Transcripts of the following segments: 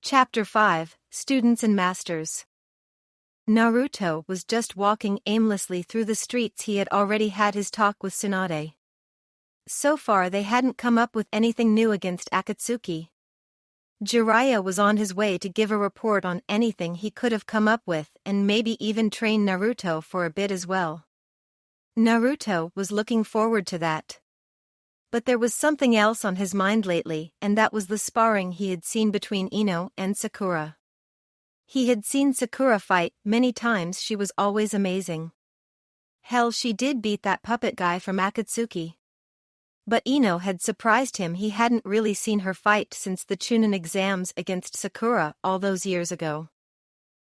Chapter 5, Students and Masters. Naruto was just walking aimlessly through the streets. He had already had his talk with Tsunade. So far they hadn't come up with anything new against Akatsuki. Jiraiya was on his way to give a report on anything he could have come up with and maybe even train Naruto for a bit as well. Naruto was looking forward to that. But there was something else on his mind lately, and that was the sparring he had seen between Ino and Sakura. He had seen Sakura fight many times. She was always amazing. Hell, she did beat that puppet guy from Akatsuki. But Ino had surprised him. He hadn't really seen her fight since the Chunin exams against Sakura all those years ago.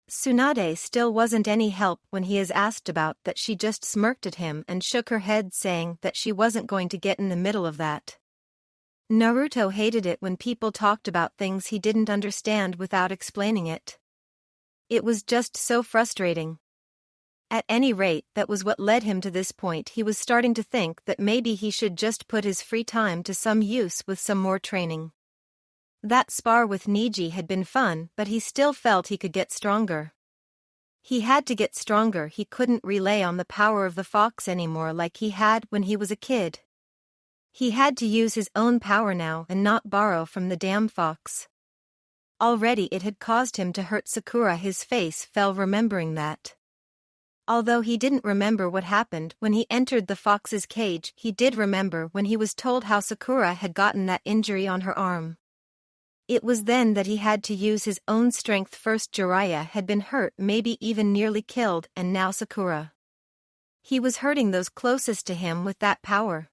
Tsunade still wasn't any help when he is asked about that. She just smirked at him and shook her head, saying that she wasn't going to get in the middle of that. Naruto hated it when people talked about things he didn't understand without explaining it. It was just so frustrating. At any rate, that was what led him to this point. He was starting to think that maybe he should just put his free time to some use with some more training. That spar with Niji had been fun, but he still felt he could get stronger. He had to get stronger. He couldn't rely on the power of the fox anymore like he had when he was a kid. He had to use his own power now and not borrow from the damn fox. Already it had caused him to hurt Sakura. His face fell remembering that. Although he didn't remember what happened when he entered the fox's cage, he did remember when he was told how Sakura had gotten that injury on her arm. It was then that he had to use his own strength. First Jiraiya had been hurt, maybe even nearly killed, and now Sakura. He was hurting those closest to him with that power.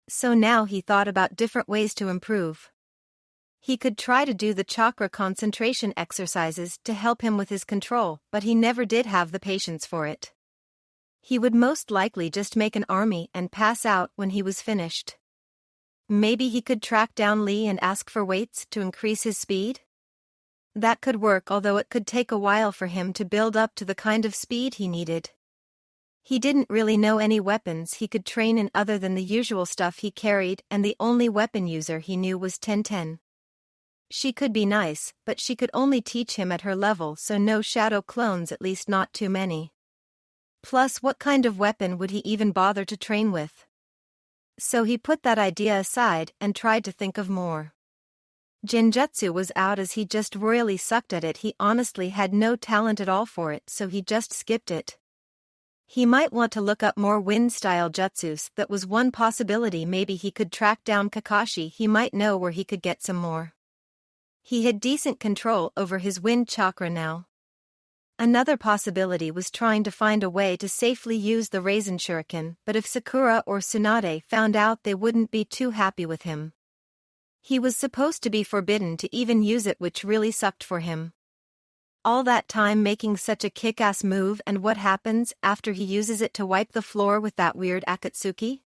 So now he thought about different ways to improve. He could try to do the chakra concentration exercises to help him with his control, but he never did have the patience for it. He would most likely just make an army and pass out when he was finished. Maybe he could track down Lee and ask for weights to increase his speed? That could work, although it could take a while for him to build up to the kind of speed he needed. He didn't really know any weapons he could train in other than the usual stuff he carried, and the only weapon user he knew was Tenten. She could be nice, but she could only teach him at her level, so no shadow clones, at least not too many. Plus, what kind of weapon would he even bother to train with? So he put that idea aside and tried to think of more. Genjutsu was out as he just royally sucked at it. He honestly had no talent at all for it, so he just skipped it. He might want to look up more wind-style jutsus. That was one possibility. Maybe he could track down Kakashi. He might know where he could get some more. He had decent control over his wind chakra now. Another possibility was trying to find a way to safely use the Raisin Shuriken, but if Sakura or Tsunade found out, they wouldn't be too happy with him. He was supposed to be forbidden to even use it, which really sucked for him. All that time making such a kick-ass move, and what happens after he uses it to wipe the floor with that weird Akatsuki?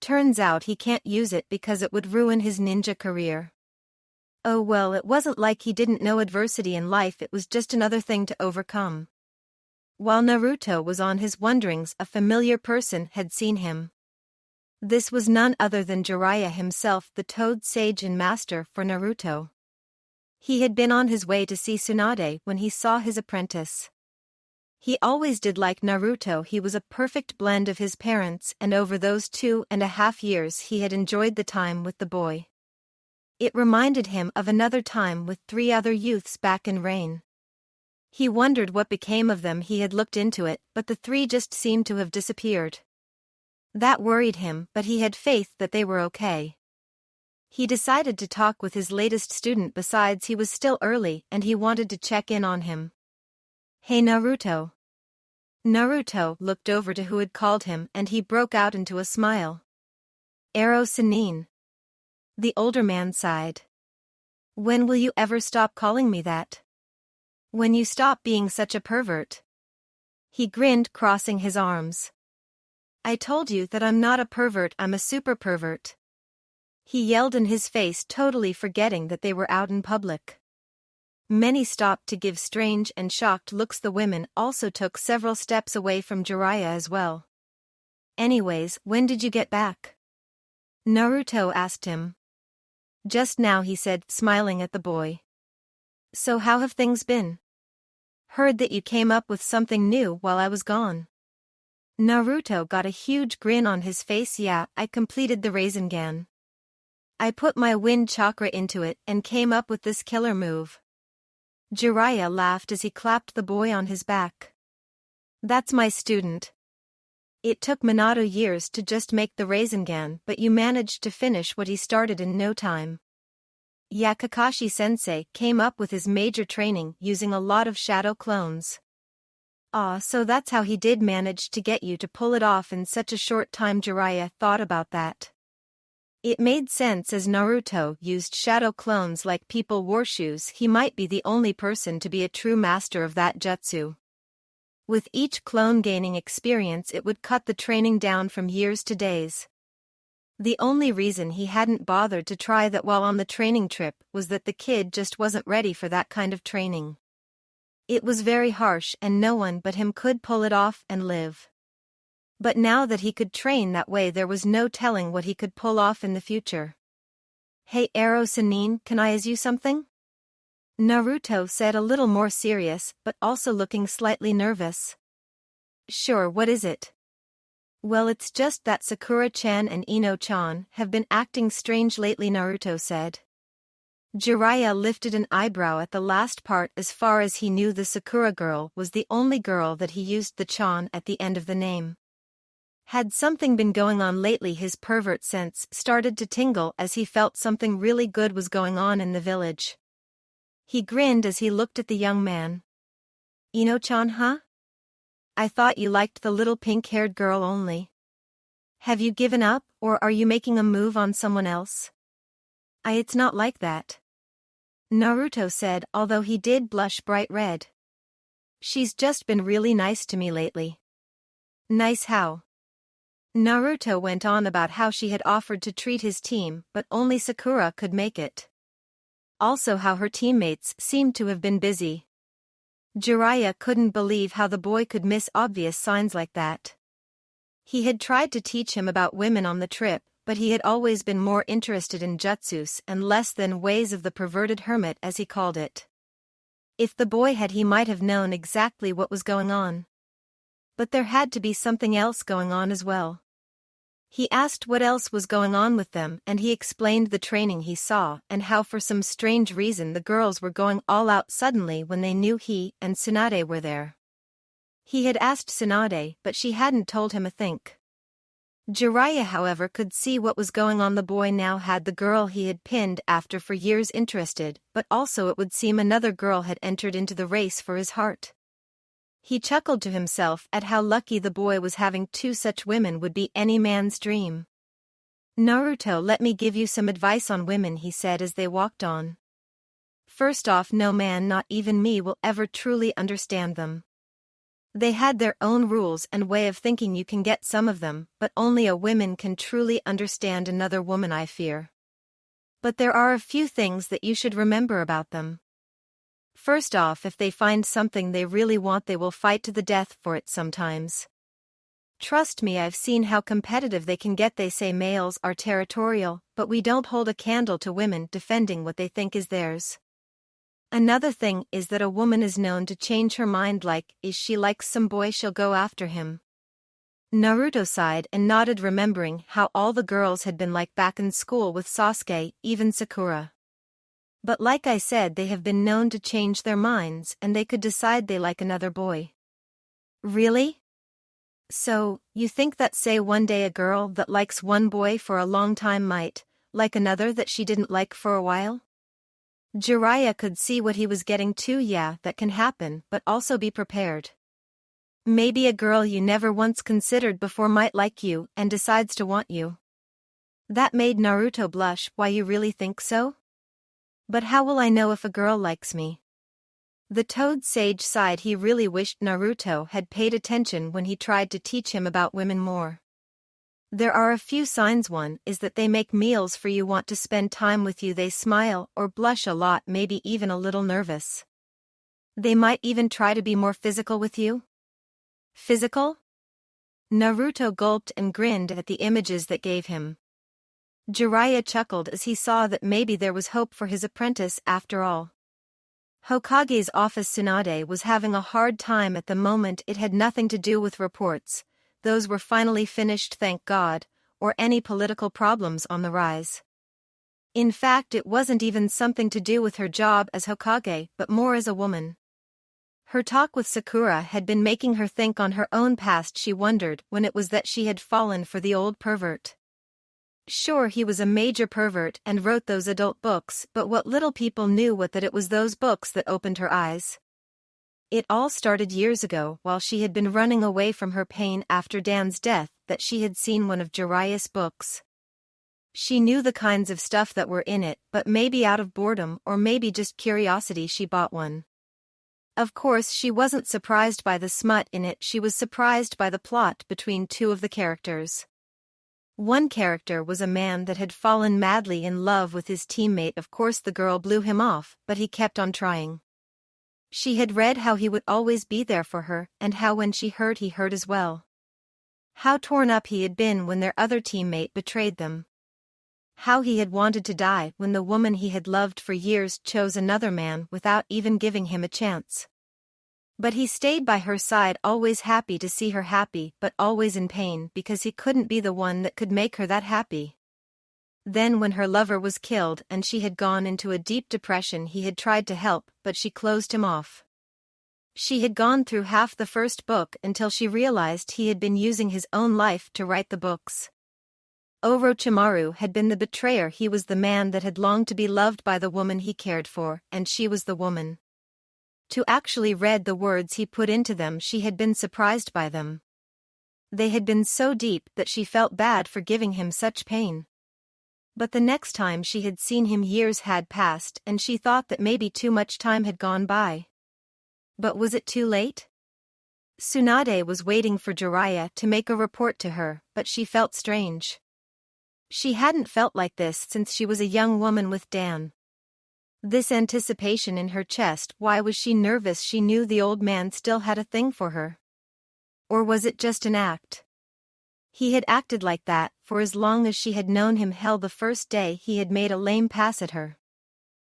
Turns out he can't use it because it would ruin his ninja career. Oh well, it wasn't like he didn't know adversity in life, it was just another thing to overcome. While Naruto was on his wanderings, a familiar person had seen him. This was none other than Jiraiya himself, the Toad Sage and Master for Naruto. He had been on his way to see Tsunade when he saw his apprentice. He always did like Naruto. He was a perfect blend of his parents, and over those 2.5 years he had enjoyed the time with the boy. It reminded him of another time with 3 other youths back in Rain. He wondered what became of them. He had looked into it, but the 3 just seemed to have disappeared. That worried him, but he had faith that they were okay. He decided to talk with his latest student. Besides, he was still early and he wanted to check in on him. "Hey Naruto." Naruto looked over to who had called him and he broke out into a smile. "Ero Sanin." The older man sighed. "When will you ever stop calling me that? When you stop being such a pervert?" He grinned, crossing his arms. "I told you that I'm not a pervert, I'm a super pervert." He yelled in his face, totally forgetting that they were out in public. Many stopped to give strange and shocked looks. The women also took several steps away from Jiraiya as well. "Anyways, when did you get back?" Naruto asked him. "Just now," he said, smiling at the boy. So how have things been? Heard that you came up with something new while I was gone. Naruto got a huge grin on his face. Yeah, I completed the Rasengan. I put my wind chakra into it and came up with this killer move. Jiraiya laughed as he clapped the boy on his back. That's my student. It took Minato years to just make the Rasengan, but you managed to finish what he started in no time. Yeah, Kakashi-sensei came up with his major training using a lot of shadow clones. Ah, so that's how he did manage to get you to pull it off in such a short time. Jiraiya thought about that. It made sense as Naruto used shadow clones like people wore shoes. He might be the only person to be a true master of that jutsu. With each clone gaining experience, it would cut the training down from years to days. The only reason he hadn't bothered to try that while on the training trip was that the kid just wasn't ready for that kind of training. It was very harsh and no one but him could pull it off and live. But now that he could train that way, there was no telling what he could pull off in the future. Hey Ero Sanin, can I ask you something? Naruto said, a little more serious but also looking slightly nervous. Sure, what is it? Well, it's just that Sakura-chan and Ino-chan have been acting strange lately, Naruto said. Jiraiya lifted an eyebrow at the last part. As far as he knew, the Sakura girl was the only girl that he used the chan at the end of the name. Had something been going on lately? His pervert sense started to tingle as he felt something really good was going on in the village. He grinned as he looked at the young man. Ino-chan, huh? I thought you liked the little pink-haired girl only. Have you given up, or are you making a move on someone else? It's not like that. Naruto said, although he did blush bright red. She's just been really nice to me lately. Nice how? Naruto went on about how she had offered to treat his team, but only Sakura could make it. Also how her teammates seemed to have been busy. Jiraiya couldn't believe how the boy could miss obvious signs like that. He had tried to teach him about women on the trip, but he had always been more interested in jutsus and less than ways of the perverted hermit, as he called it. If the boy had, he might have known exactly what was going on. But there had to be something else going on as well. He asked what else was going on with them, and he explained the training he saw and how for some strange reason the girls were going all out suddenly when they knew he and Tsunade were there. He had asked Tsunade, but she hadn't told him a think. Jiraiya, however, could see what was going on. The boy now had the girl he had pinned after for years interested, but also it would seem another girl had entered into the race for his heart. He chuckled to himself at how lucky the boy was. Having two such women would be any man's dream. Naruto, let me give you some advice on women, he said as they walked on. First off, no man, not even me, will ever truly understand them. They had their own rules and way of thinking. You can get some of them, but only a woman can truly understand another woman, I fear. But there are a few things that you should remember about them. First off, if they find something they really want, they will fight to the death for it sometimes. Trust me, I've seen how competitive they can get. They say males are territorial, but we don't hold a candle to women defending what they think is theirs. Another thing is that a woman is known to change her mind. Like, if she likes some boy, she'll go after him. Naruto sighed and nodded, remembering how all the girls had been like back in school with Sasuke, even Sakura. But like I said, they have been known to change their minds and they could decide they like another boy. Really? So, you think that say one day a girl that likes one boy for a long time might like another that she didn't like for a while? Jiraiya could see what he was getting to. Yeah, that can happen, but also be prepared. Maybe a girl you never once considered before might like you and decides to want you. That made Naruto blush. Why, you really think so? But how will I know if a girl likes me? The Toad Sage sighed. He really wished Naruto had paid attention when he tried to teach him about women more. There are a few signs. One is that they make meals for you, want to spend time with you, they smile or blush a lot, maybe even a little nervous. They might even try to be more physical with you. Physical? Naruto gulped and grinned at the images that gave him. Jiraiya chuckled as he saw that maybe there was hope for his apprentice after all. Hokage's office. Tsunade was having a hard time at the moment. It had nothing to do with reports, those were finally finished thank God, or any political problems on the rise. In fact, it wasn't even something to do with her job as Hokage, but more as a woman. Her talk with Sakura had been making her think on her own past. She wondered when it was that she had fallen for the old pervert. Sure, he was a major pervert and wrote those adult books, but what little people knew was that it was those books that opened her eyes. It all started years ago while she had been running away from her pain after Dan's death that she had seen one of Jiraiya's books. She knew the kinds of stuff that were in it, but maybe out of boredom or maybe just curiosity she bought one. Of course, she wasn't surprised by the smut in it. She was surprised by the plot between two of the characters. One character was a man that had fallen madly in love with his teammate. Of course, the girl blew him off, but he kept on trying. She had read how he would always be there for her, and how when she hurt he hurt as well. How torn up he had been when their other teammate betrayed them. How he had wanted to die when the woman he had loved for years chose another man without even giving him a chance. But he stayed by her side, always happy to see her happy, but always in pain because he couldn't be the one that could make her that happy. Then when her lover was killed and she had gone into a deep depression, he had tried to help, but she closed him off. She had gone through half the first book until she realized he had been using his own life to write the books. Orochimaru had been the betrayer. He was the man that had longed to be loved by the woman he cared for, and she was the woman. To actually read the words he put into them, she had been surprised by them. They had been so deep that she felt bad for giving him such pain. But the next time she had seen him, years had passed and she thought that maybe too much time had gone by. But was it too late? Tsunade was waiting for Jiraiya to make a report to her, but she felt strange. She hadn't felt like this since she was a young woman with Dan. This anticipation in her chest, why was she nervous? She knew the old man still had a thing for her. Or was it just an act? He had acted like that for as long as she had known him. Hell, the first day he had made a lame pass at her.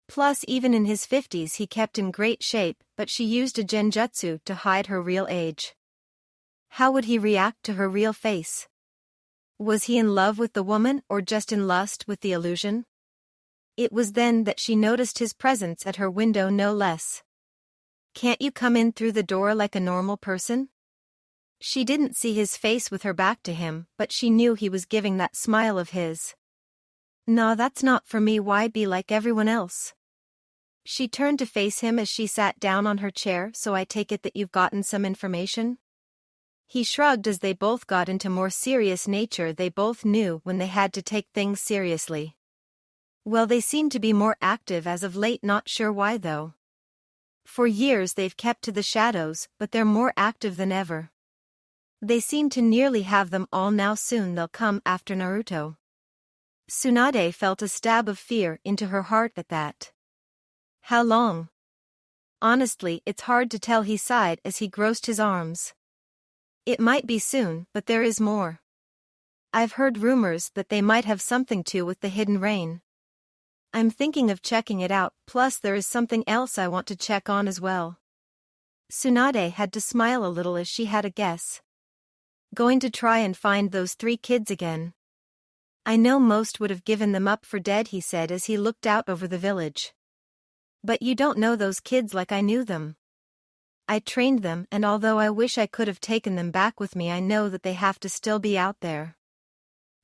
Plus, even in his 50s he kept in great shape, but she used a genjutsu to hide her real age. How would he react to her real face? Was he in love with the woman or just in lust with the illusion? It was then that she noticed his presence at her window, no less. "Can't you come in through the door like a normal person?" She didn't see his face with her back to him, but she knew he was giving that smile of his. "Nah, that's not for me. Why be like everyone else?" She turned to face him as she sat down on her chair. "So I take it that you've gotten some information?" He shrugged as they both got into more serious nature. They both knew when they had to take things seriously. Well, they seem to be more active as of late, not sure why though. For years they've kept to the shadows, but they're more active than ever. They seem to nearly have them all now. Soon they'll come after Naruto. Tsunade felt a stab of fear into her heart at that. How long? Honestly, it's hard to tell, he sighed as he grossed his arms. It might be soon, but there is more. I've heard rumors that they might have something to do with the hidden rain. I'm thinking of checking it out, plus there is something else I want to check on as well. Tsunade had to smile a little as she had a guess. Going to try and find those 3 kids again. I know most would have given them up for dead, he said as he looked out over the village. But you don't know those kids like I knew them. I trained them, and although I wish I could have taken them back with me, I know that they have to still be out there.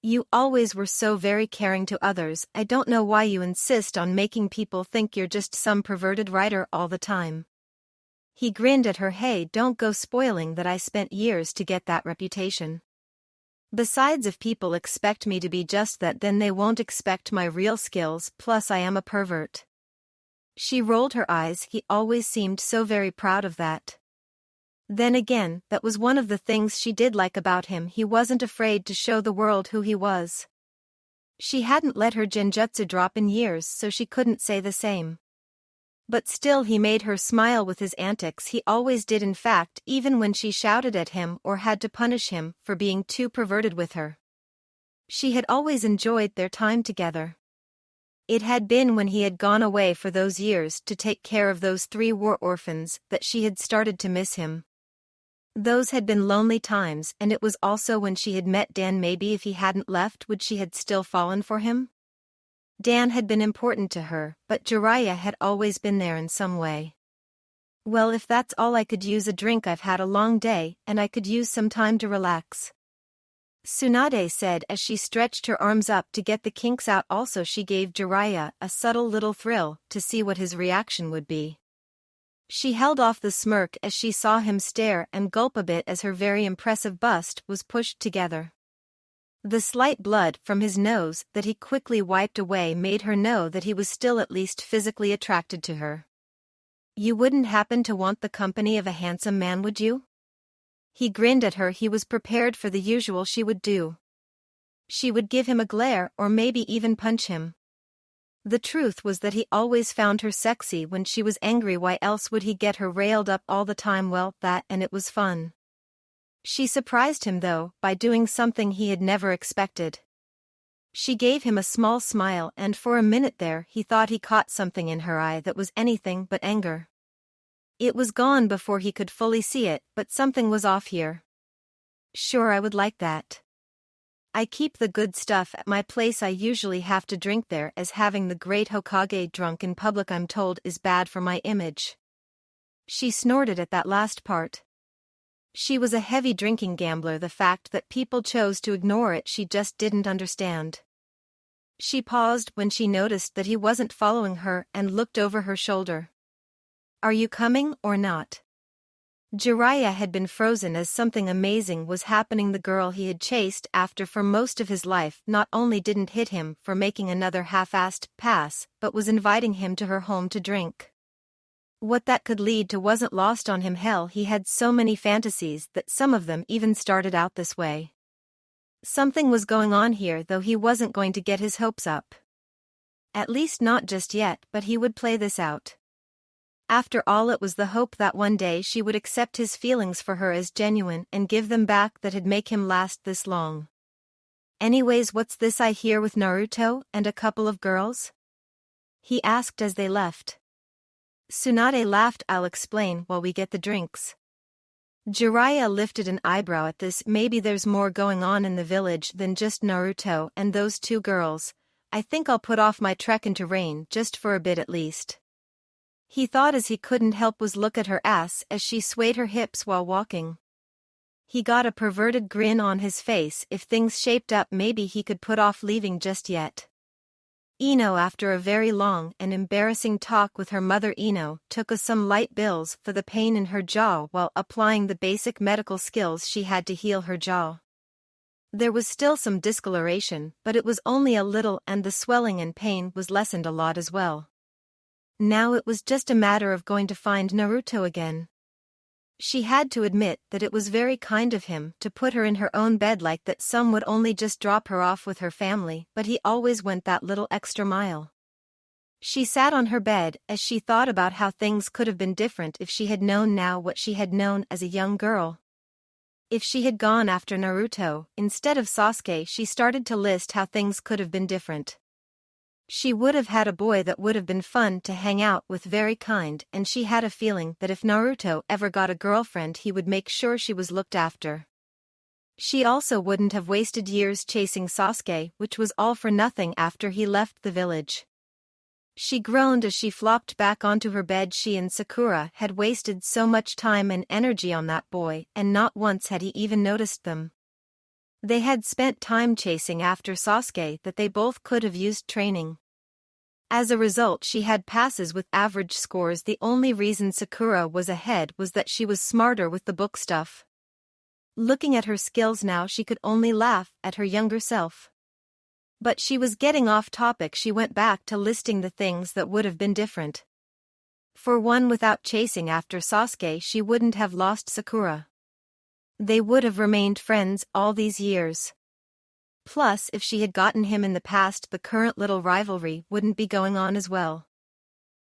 You always were so very caring to others. I don't know why you insist on making people think you're just some perverted writer all the time. He grinned at her. Hey, don't go spoiling that. I spent years to get that reputation. Besides, if people expect me to be just that, then they won't expect my real skills, plus I am a pervert. She rolled her eyes. He always seemed so very proud of that. Then again, that was one of the things she did like about him. He wasn't afraid to show the world who he was. She hadn't let her genjutsu drop in years, so she couldn't say the same. But still, he made her smile with his antics. He always did, in fact, even when she shouted at him or had to punish him for being too perverted with her. She had always enjoyed their time together. It had been when he had gone away for those years to take care of those 3 war orphans that she had started to miss him. Those had been lonely times, and it was also when she had met Dan. Maybe if he hadn't left, would she had still fallen for him? Dan had been important to her, but Jiraiya had always been there in some way. Well, if that's all, I could use a drink. I've had a long day, and I could use some time to relax, Tsunade said as she stretched her arms up to get the kinks out. Also, she gave Jiraiya a subtle little thrill to see what his reaction would be. She held off the smirk as she saw him stare and gulp a bit as her very impressive bust was pushed together. The slight blood from his nose that he quickly wiped away made her know that he was still at least physically attracted to her. You wouldn't happen to want the company of a handsome man, would you? He grinned at her. He was prepared for the usual she would do. She would give him a glare or maybe even punch him. The truth was that he always found her sexy when she was angry. Why else would he get her railed up all the time? Well, and it was fun. She surprised him though, by doing something he had never expected. She gave him a small smile, and for a minute there he thought he caught something in her eye that was anything but anger. It was gone before he could fully see it, but something was off here. Sure, I would like that. I keep the good stuff at my place. I usually have to drink there, as having the great Hokage drunk in public, I'm told, is bad for my image. She snorted at that last part. She was a heavy drinking gambler. The fact that people chose to ignore it she just didn't understand. She paused when she noticed that he wasn't following her and looked over her shoulder. Are you coming or not? Jiraiya had been frozen as something amazing was happening. The girl he had chased after for most of his life not only didn't hit him for making another half-assed pass, but was inviting him to her home to drink. What that could lead to wasn't lost on him. Hell, he had so many fantasies that some of them even started out this way. Something was going on here, though he wasn't going to get his hopes up. At least not just yet, but he would play this out. After all, it was the hope that one day she would accept his feelings for her as genuine and give them back that had made him last this long. Anyways, what's this I hear with Naruto and a couple of girls? He asked as they left. Tsunade laughed. I'll explain while we get the drinks. Jiraiya lifted an eyebrow at this. Maybe there's more going on in the village than just Naruto and those 2 girls. I think I'll put off my trek into rain just for a bit at least. He thought as he couldn't help was look at her ass as she swayed her hips while walking. He got a perverted grin on his face. If things shaped up, maybe he could put off leaving just yet. Ino, after a very long and embarrassing talk with her mother, Ino took some light pills for the pain in her jaw while applying the basic medical skills she had to heal her jaw. There was still some discoloration, but it was only a little, and the swelling and pain was lessened a lot as well. Now it was just a matter of going to find Naruto again. She had to admit that it was very kind of him to put her in her own bed like that. Some would only just drop her off with her family, but he always went that little extra mile. She sat on her bed as she thought about how things could have been different if she had known now what she had known as a young girl. If she had gone after Naruto instead of Sasuke, she started to list how things could have been different. She would have had a boy that would have been fun to hang out with, very kind, and she had a feeling that if Naruto ever got a girlfriend he would make sure she was looked after. She also wouldn't have wasted years chasing Sasuke, which was all for nothing after he left the village. She groaned as she flopped back onto her bed. She and Sakura had wasted so much time and energy on that boy, and not once had he even noticed them. They had spent time chasing after Sasuke that they both could have used training. As a result, she had passes with average scores. The only reason Sakura was ahead was that she was smarter with the book stuff. Looking at her skills now, she could only laugh at her younger self. But she was getting off topic. She went back to listing the things that would have been different. For one, without chasing after Sasuke, she wouldn't have lost Sakura. They would have remained friends all these years. Plus, if she had gotten him in the past, the current little rivalry wouldn't be going on as well.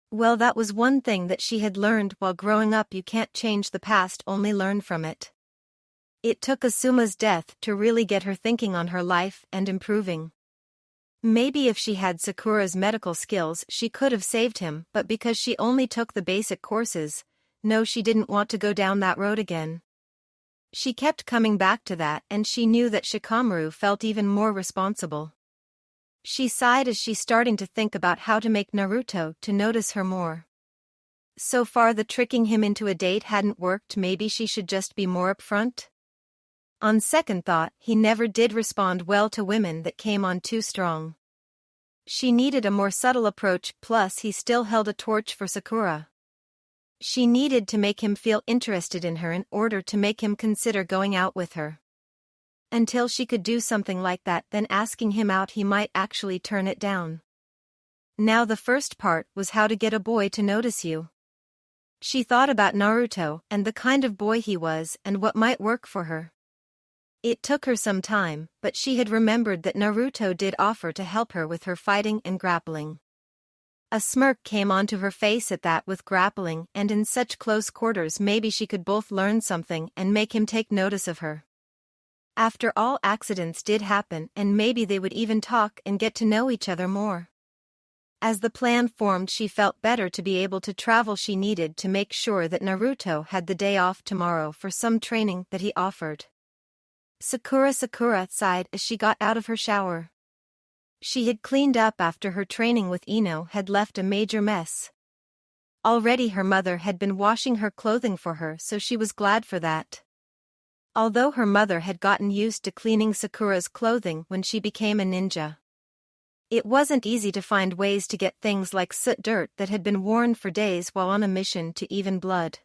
Well, that was one thing that she had learned while growing up. You can't change the past, only learn from it. It took Asuma's death to really get her thinking on her life and improving. Maybe if she had Sakura's medical skills she could have saved him, but because she only took the basic courses, no, she didn't want to go down that road again. She kept coming back to that, and she knew that Shikamaru felt even more responsible. She sighed as she starting to think about how to make Naruto to notice her more. So far the tricking him into a date hadn't worked, maybe she should just be more upfront? On second thought, he never did respond well to women that came on too strong. She needed a more subtle approach, plus he still held a torch for Sakura. She needed to make him feel interested in her in order to make him consider going out with her. Until she could do something like that, then asking him out he might actually turn it down. Now the first part was how to get a boy to notice you. She thought about Naruto and the kind of boy he was and what might work for her. It took her some time, but she had remembered that Naruto did offer to help her with her fighting and grappling. A smirk came onto her face at that. With grappling and in such close quarters, maybe she could both learn something and make him take notice of her. After all, accidents did happen, and maybe they would even talk and get to know each other more. As the plan formed, she felt better to be able to travel. She needed to make sure that Naruto had the day off tomorrow for some training that he offered. Sakura sighed as she got out of her shower. She had cleaned up after her training with Ino had left a major mess. Already her mother had been washing her clothing for her, so she was glad for that. Although her mother had gotten used to cleaning Sakura's clothing when she became a ninja, it wasn't easy to find ways to get things like soot dirt that had been worn for days while on a mission to even blood.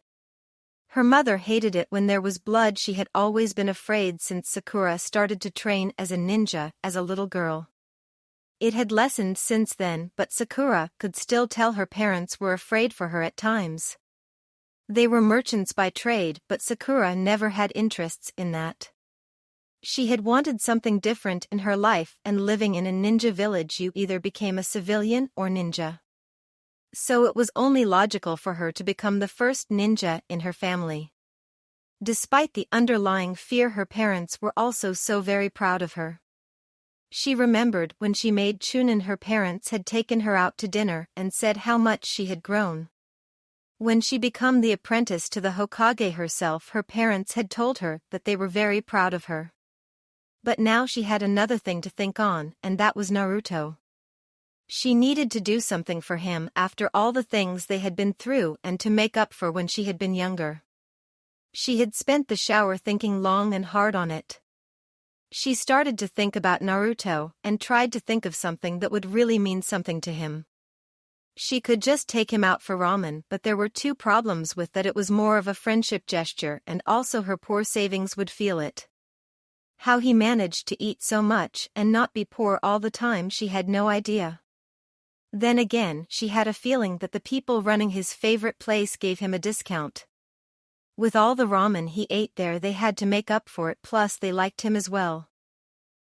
Her mother hated it when there was blood. She had always been afraid since Sakura started to train as a ninja as a little girl. It had lessened since then, but Sakura could still tell her parents were afraid for her at times. They were merchants by trade, but Sakura never had interests in that. She had wanted something different in her life, and living in a ninja village you either became a civilian or ninja. So it was only logical for her to become the first ninja in her family. Despite the underlying fear, her parents were also so very proud of her. She remembered when she made Chunin, her parents had taken her out to dinner and said how much she had grown. When she became the apprentice to the Hokage herself, her parents had told her that they were very proud of her. But now she had another thing to think on, and that was Naruto. She needed to do something for him after all the things they had been through and to make up for when she had been younger. She had spent the shower thinking long and hard on it. She started to think about Naruto and tried to think of something that would really mean something to him. She could just take him out for ramen, but there were two problems with that. It was more of a friendship gesture, and also her poor savings would feel it. How he managed to eat so much and not be poor all the time, she had no idea. Then again, she had a feeling that the people running his favorite place gave him a discount. With all the ramen he ate there, they had to make up for it, plus they liked him as well.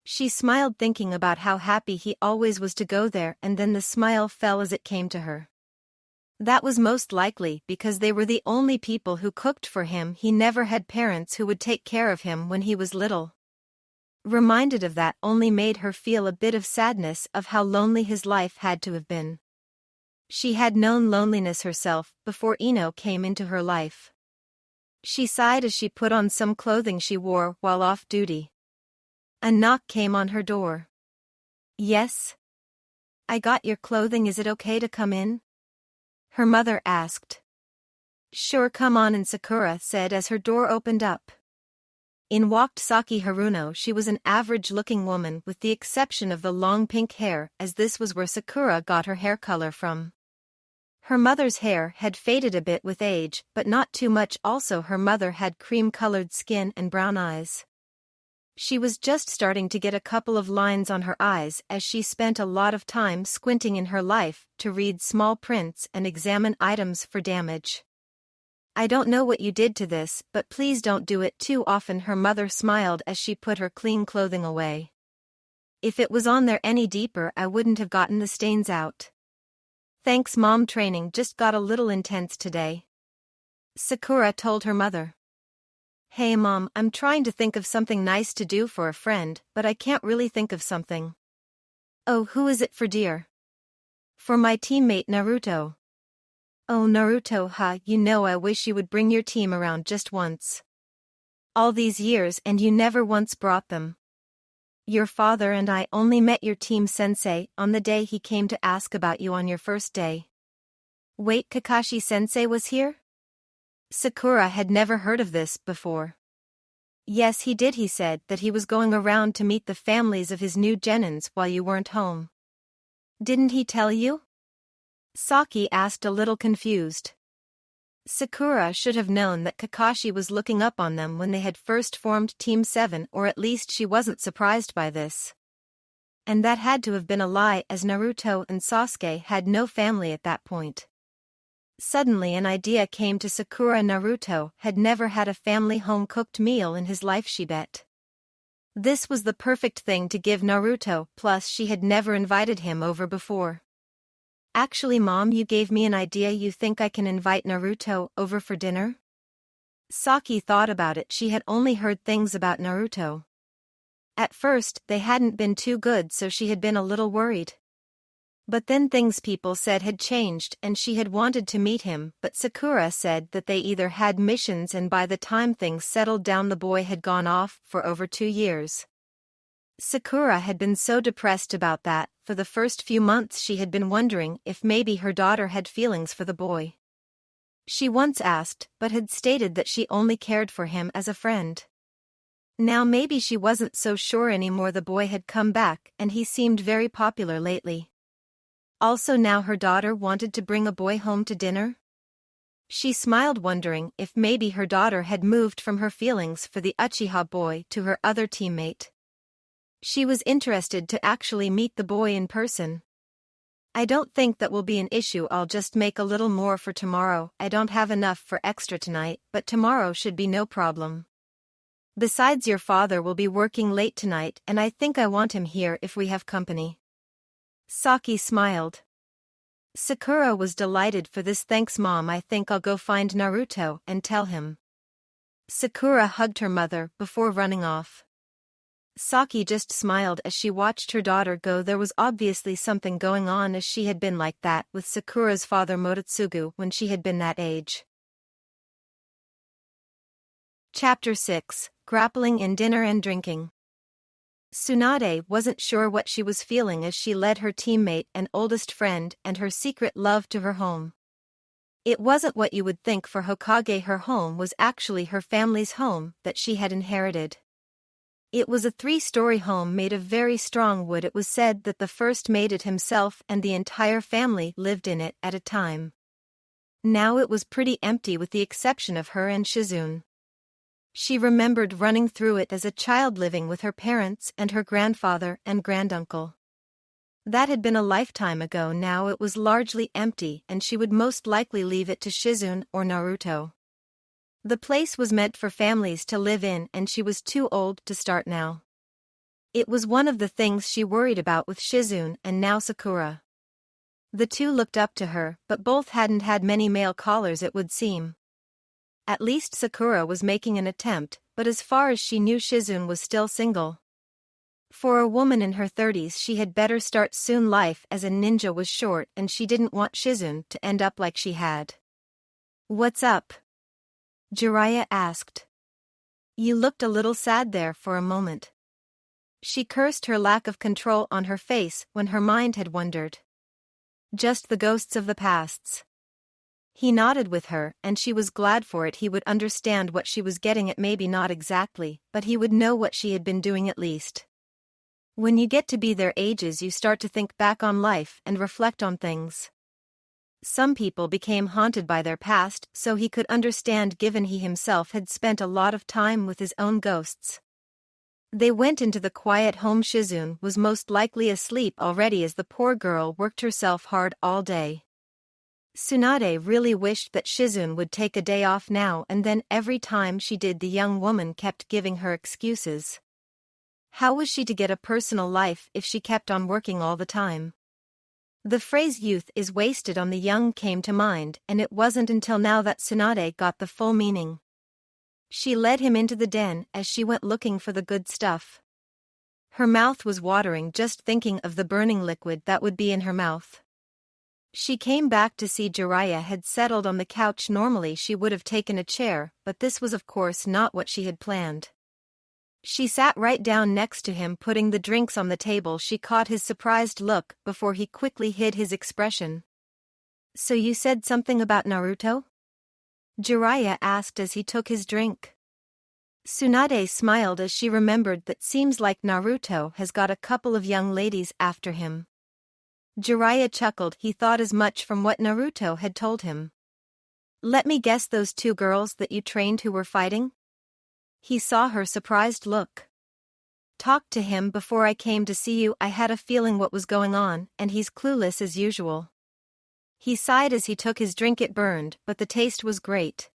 She smiled thinking about how happy he always was to go there, and then the smile fell as it came to her. That was most likely because they were the only people who cooked for him. He never had parents who would take care of him when he was little. Reminded of that only made her feel a bit of sadness of how lonely his life had to have been. She had known loneliness herself before Ino came into her life. She sighed as she put on some clothing she wore while off duty. A knock came on her door. "Yes? I got your clothing. Is it okay to come in?" her mother asked. "Sure, come on in," Sakura said as her door opened up. In walked Saki Haruno. She was an average-looking woman with the exception of the long pink hair, as this was where Sakura got her hair color from. Her mother's hair had faded a bit with age, but not too much. Also, her mother had cream-colored skin and brown eyes. She was just starting to get a couple of lines on her eyes, as she spent a lot of time squinting in her life to read small prints and examine items for damage. "I don't know what you did to this, but please don't do it too often," her mother smiled as she put her clean clothing away. "If it was on there any deeper, I wouldn't have gotten the stains out." "Thanks, Mom. Training just got a little intense today," Sakura told her mother. "Hey Mom, I'm trying to think of something nice to do for a friend, but I can't really think of something." Oh, who is it for, dear? For my teammate Naruto. Oh, Naruto, I wish you would bring your team around just once. All these years and you never once brought them. Your father and I only met your team sensei on the day he came to ask about you on your first day. Wait, Kakashi sensei was here? Sakura had never heard of this before. Yes, he did. He said that he was going around to meet the families of his new genins while you weren't home. Didn't he tell you? Saki asked, a little confused. Sakura should have known that Kakashi was looking up on them when they had first formed Team 7, or at least she wasn't surprised by this. And that had to have been a lie, as Naruto and Sasuke had no family at that point. Suddenly an idea came to Sakura. Naruto had never had a family home-cooked meal in his life, she bet. This was the perfect thing to give Naruto, plus she had never invited him over before. Actually, Mom, you gave me an idea. You think I can invite Naruto over for dinner? Saki thought about it. She had only heard things about Naruto. At first, they hadn't been too good, so she had been a little worried. But then things people said had changed and she had wanted to meet him, but Sakura said that they either had missions, and by the time things settled down the boy had gone off for over 2 years. Sakura had been so depressed about that. For the first few months she had been wondering if maybe her daughter had feelings for the boy. She once asked, but had stated that she only cared for him as a friend. Now maybe she wasn't so sure anymore. The boy had come back and he seemed very popular lately. Also now her daughter wanted to bring a boy home to dinner? She smiled, wondering if maybe her daughter had moved from her feelings for the Uchiha boy to her other teammate. She was interested to actually meet the boy in person. I don't think that will be an issue. I'll just make a little more for tomorrow. I don't have enough for extra tonight, but tomorrow should be no problem. Besides, your father will be working late tonight and I think I want him here if we have company. Saki smiled. Sakura was delighted for this. Thanks, Mom. I think I'll go find Naruto and tell him. Sakura hugged her mother before running off. Saki just smiled as she watched her daughter go. There was obviously something going on, as she had been like that with Sakura's father Mototsugu when she had been that age. Chapter 6, Grappling in Dinner and Drinking. Tsunade wasn't sure what she was feeling as she led her teammate and oldest friend and her secret love to her home. It wasn't what you would think for Hokage. Her home was actually her family's home that she had inherited. It was a 3-story home made of very strong wood. It was said that the first made it himself and the entire family lived in it at a time. Now it was pretty empty with the exception of her and Shizune. She remembered running through it as a child, living with her parents and her grandfather and granduncle. That had been a lifetime ago. Now it was largely empty and she would most likely leave it to Shizune or Naruto. The place was meant for families to live in and she was too old to start now. It was one of the things she worried about with Shizune and now Sakura. The two looked up to her, but both hadn't had many male callers, it would seem. At least Sakura was making an attempt, but as far as she knew Shizune was still single. For a woman in her 30s she had better start soon. Life as a ninja was short and she didn't want Shizune to end up like she had. What's up? Jiraiya asked. You looked a little sad there for a moment. She cursed her lack of control on her face when her mind had wandered. Just the ghosts of the pasts. He nodded with her and she was glad for it. He would understand what she was getting at, maybe not exactly, but he would know what she had been doing at least. When you get to be their ages you start to think back on life and reflect on things. Some people became haunted by their past, so he could understand, given he himself had spent a lot of time with his own ghosts. They went into the quiet home. Shizune was most likely asleep already as the poor girl worked herself hard all day. Tsunade really wished that Shizune would take a day off now and then. Every time she did, the young woman kept giving her excuses. How was she to get a personal life if she kept on working all the time? The phrase "youth is wasted on the young" came to mind, and it wasn't until now that Tsunade got the full meaning. She led him into the den as she went looking for the good stuff. Her mouth was watering just thinking of the burning liquid that would be in her mouth. She came back to see Jiraiya had settled on the couch. Normally she would have taken a chair, but this was of course not what she had planned. She sat right down next to him, putting the drinks on the table. She caught his surprised look before he quickly hid his expression. "So you said something about Naruto?" Jiraiya asked as he took his drink. Tsunade smiled as she remembered that seems like Naruto has got a couple of young ladies after him. Jiraiya chuckled. He thought as much from what Naruto had told him. "Let me guess, those two girls that you trained who were fighting?" He saw her surprised look. "Talked to him before I came to see you. I had a feeling what was going on, and he's clueless as usual." He sighed as he took his drink. It burned, but the taste was great.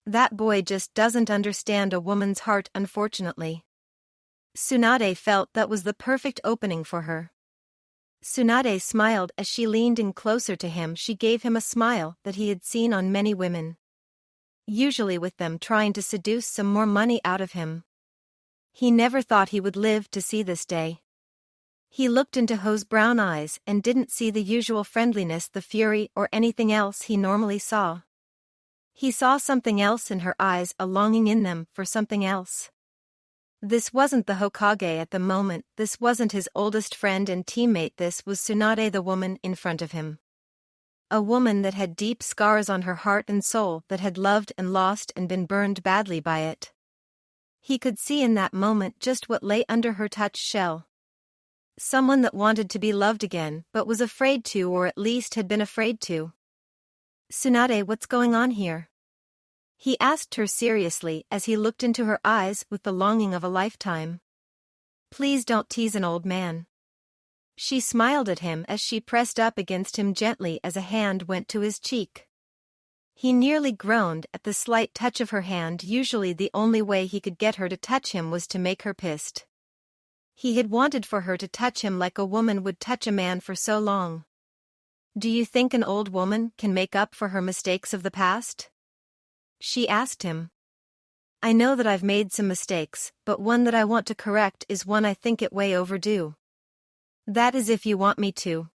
That boy just doesn't understand a woman's heart, unfortunately. Tsunade felt that was the perfect opening for her. Tsunade smiled as she leaned in closer to him. She gave him a smile that he had seen on many women. Usually with them trying to seduce some more money out of him. He never thought he would live to see this day. He looked into Ho's brown eyes and didn't see the usual friendliness, the fury, or anything else he normally saw. He saw something else in her eyes, a longing in them for something else. This wasn't the Hokage at the moment, this wasn't his oldest friend and teammate, this was Tsunade, the woman in front of him. A woman that had deep scars on her heart and soul, that had loved and lost and been burned badly by it. He could see in that moment just what lay under her touch shell. Someone that wanted to be loved again, but was afraid to, or at least had been afraid to. "Tsunade, what's going on here?" He asked her seriously as he looked into her eyes with the longing of a lifetime. "Please don't tease an old man." She smiled at him as she pressed up against him gently as a hand went to his cheek. He nearly groaned at the slight touch of her hand. Usually the only way he could get her to touch him was to make her pissed. He had wanted for her to touch him like a woman would touch a man for so long. "Do you think an old woman can make up for her mistakes of the past?" She asked him. "I know that I've made some mistakes, but one that I want to correct is one I think it way overdue." "That is if you want me to."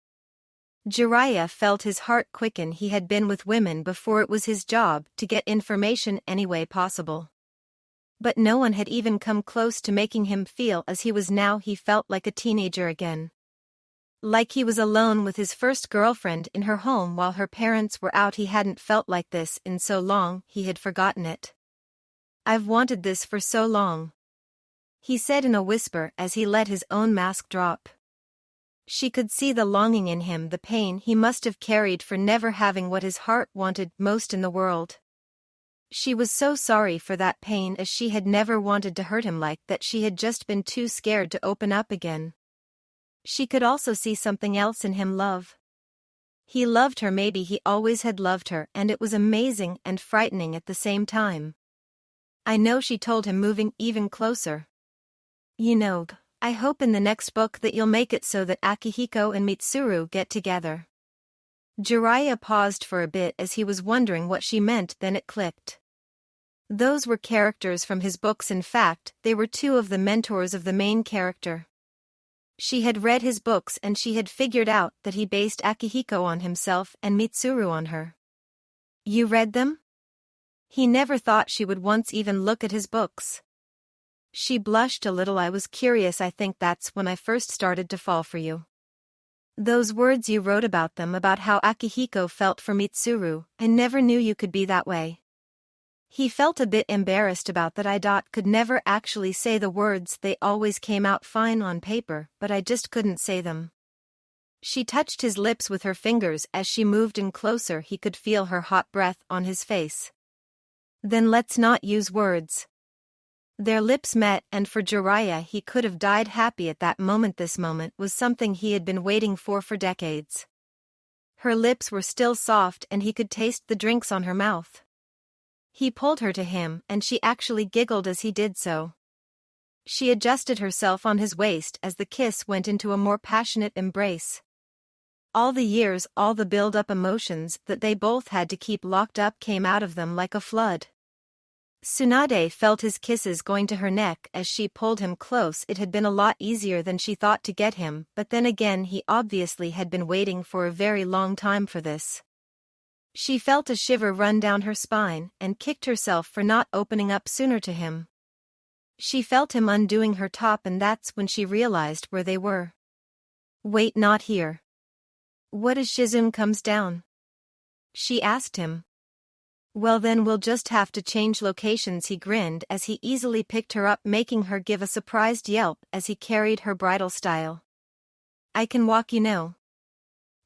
Jiraiya felt his heart quicken. He had been with women before. It was his job to get information any way possible. But no one had even come close to making him feel as he was now. He felt like a teenager again. Like he was alone with his first girlfriend in her home while her parents were out. He hadn't felt like this in so long, he had forgotten it. "I've wanted this for so long," he said in a whisper as he let his own mask drop. She could see the longing in him, the pain he must have carried for never having what his heart wanted most in the world. She was so sorry for that pain, as she had never wanted to hurt him like that. She had just been too scared to open up again. She could also see something else in him, love. He loved her, maybe he always had loved her, and it was amazing and frightening at the same time. "I know," she told him, moving even closer. "You know, I hope in the next book that you'll make it so that Akihiko and Mitsuru get together." Jiraiya paused for a bit as he was wondering what she meant, then it clicked. Those were characters from his books. In fact, they were two of the mentors of the main character. She had read his books and she had figured out that he based Akihiko on himself and Mitsuru on her. "You read them?" He never thought she would once even look at his books. She blushed a little. "I was curious. I think that's when I first started to fall for you. Those words you wrote about them, about how Akihiko felt for Mitsuru, I never knew you could be that way." He felt a bit embarrassed about that. "I could never actually say the words. They always came out fine on paper, but I just couldn't say them." She touched his lips with her fingers as she moved in closer. He could feel her hot breath on his face. "Then let's not use words." Their lips met, and for Jiraiya he could have died happy at that moment. This moment was something he had been waiting for decades. Her lips were still soft and he could taste the drinks on her mouth. He pulled her to him and she actually giggled as he did so. She adjusted herself on his waist as the kiss went into a more passionate embrace. All the years, all the build-up emotions that they both had to keep locked up came out of them like a flood. Tsunade felt his kisses going to her neck as she pulled him close. It had been a lot easier than she thought to get him, but then again he obviously had been waiting for a very long time for this. She felt a shiver run down her spine and kicked herself for not opening up sooner to him. She felt him undoing her top, and that's when she realized where they were. Wait, not here. What as Shizune comes down? She asked him. Well then we'll just have to change locations, he grinned as he easily picked her up, making her give a surprised yelp as he carried her bridal style. I can walk, you know.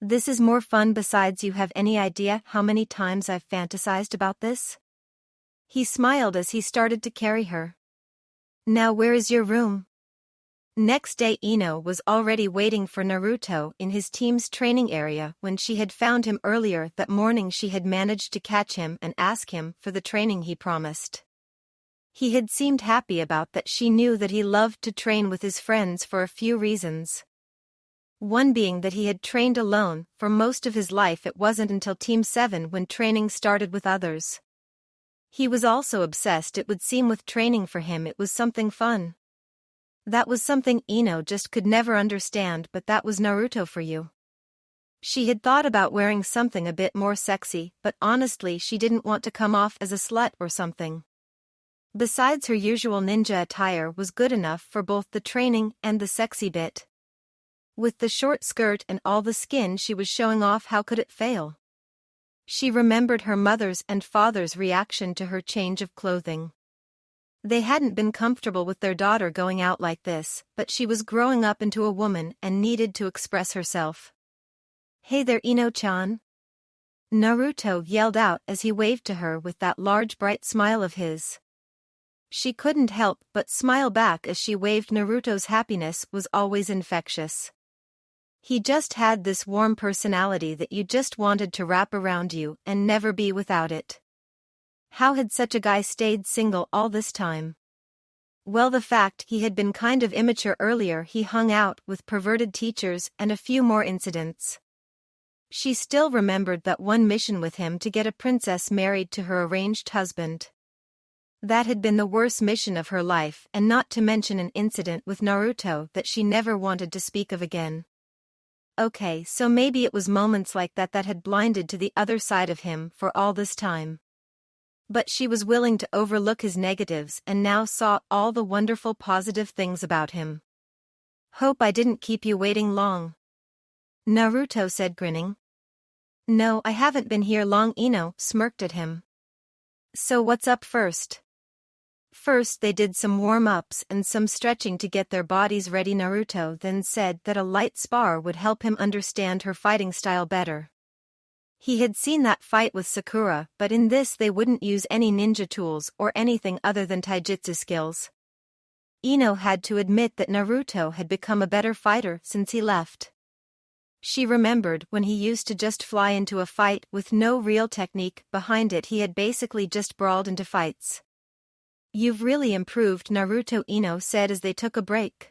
This is more fun. Besides, you have any idea how many times I've fantasized about this? He smiled as he started to carry her. Now where is your room? Next day Ino was already waiting for Naruto in his team's training area. When she had found him earlier that morning, she had managed to catch him and ask him for the training he promised. He had seemed happy about that. She knew that he loved to train with his friends for a few reasons. One being that he had trained alone for most of his life. It wasn't until Team 7 when training started with others. He was also obsessed, it would seem, with training. For him it was something fun. That was something Ino just could never understand, but that was Naruto for you. She had thought about wearing something a bit more sexy, but honestly she didn't want to come off as a slut or something. Besides, her usual ninja attire was good enough for both the training and the sexy bit. With the short skirt and all the skin she was showing off, how could it fail? She remembered her mother's and father's reaction to her change of clothing. They hadn't been comfortable with their daughter going out like this, but she was growing up into a woman and needed to express herself. Hey there, Ino-chan. Naruto yelled out as he waved to her with that large bright smile of his. She couldn't help but smile back as she waved. Naruto's happiness was always infectious. He just had this warm personality that you just wanted to wrap around you and never be without it. How had such a guy stayed single all this time? Well, the fact he had been kind of immature earlier. He hung out with perverted teachers and a few more incidents. She still remembered that one mission with him to get a princess married to her arranged husband. That had been the worst mission of her life, and not to mention an incident with Naruto that she never wanted to speak of again. Okay, so maybe it was moments like that that had blinded to the other side of him for all this time. But she was willing to overlook his negatives and now saw all the wonderful positive things about him. Hope I didn't keep you waiting long. Naruto said, grinning. No, I haven't been here long. Ino smirked at him. So what's up first? First they did some warm-ups and some stretching to get their bodies ready. Naruto then said that a light spar would help him understand her fighting style better. He had seen that fight with Sakura, but in this they wouldn't use any ninja tools or anything other than taijutsu skills. Ino had to admit that Naruto had become a better fighter since he left. She remembered when he used to just fly into a fight with no real technique behind it. He had basically just brawled into fights. You've really improved, Naruto, Ino said as they took a break.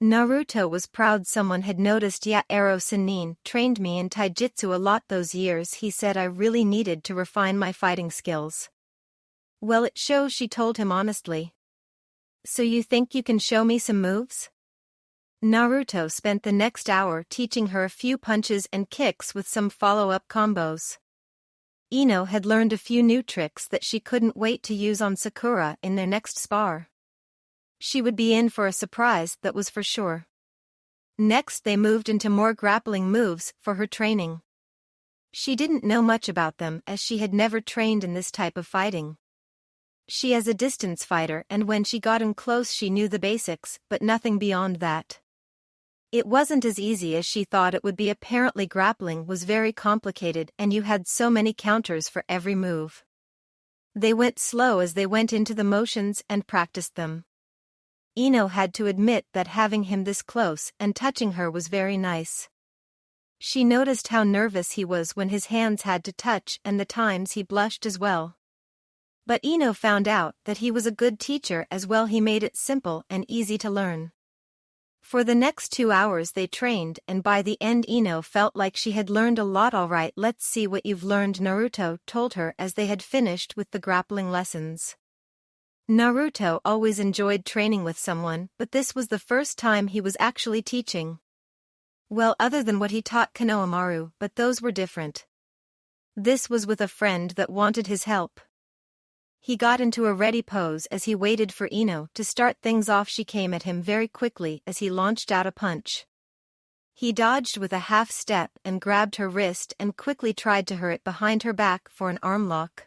Naruto was proud someone had noticed. Yeah, Ero Sannin trained me in taijutsu a lot those years. He said I really needed to refine my fighting skills. Well, it shows, she told him honestly. So you think you can show me some moves? Naruto spent the next hour teaching her a few punches and kicks with some follow-up combos. Ino had learned a few new tricks that she couldn't wait to use on Sakura in their next spar. She would be in for a surprise, that was for sure. Next they moved into more grappling moves for her training. She didn't know much about them as she had never trained in this type of fighting. She is a distance fighter, and when she got in close she knew the basics, but nothing beyond that. It wasn't as easy as she thought it would be. Apparently grappling was very complicated and you had so many counters for every move. They went slow as they went into the motions and practiced them. Ino had to admit that having him this close and touching her was very nice. She noticed how nervous he was when his hands had to touch and the times he blushed as well. But Ino found out that he was a good teacher as well. He made it simple and easy to learn. For the next 2 hours they trained, and by the end Ino felt like she had learned a lot. Alright, let's see what you've learned, Naruto told her as they had finished with the grappling lessons. Naruto always enjoyed training with someone, but this was the first time he was actually teaching. Well, other than what he taught Konohamaru, but those were different. This was with a friend that wanted his help. He got into a ready pose as he waited for Ino to start things off. She came at him very quickly as he launched out a punch. He dodged with a half step and grabbed her wrist and quickly tried to hurt behind her back for an arm lock.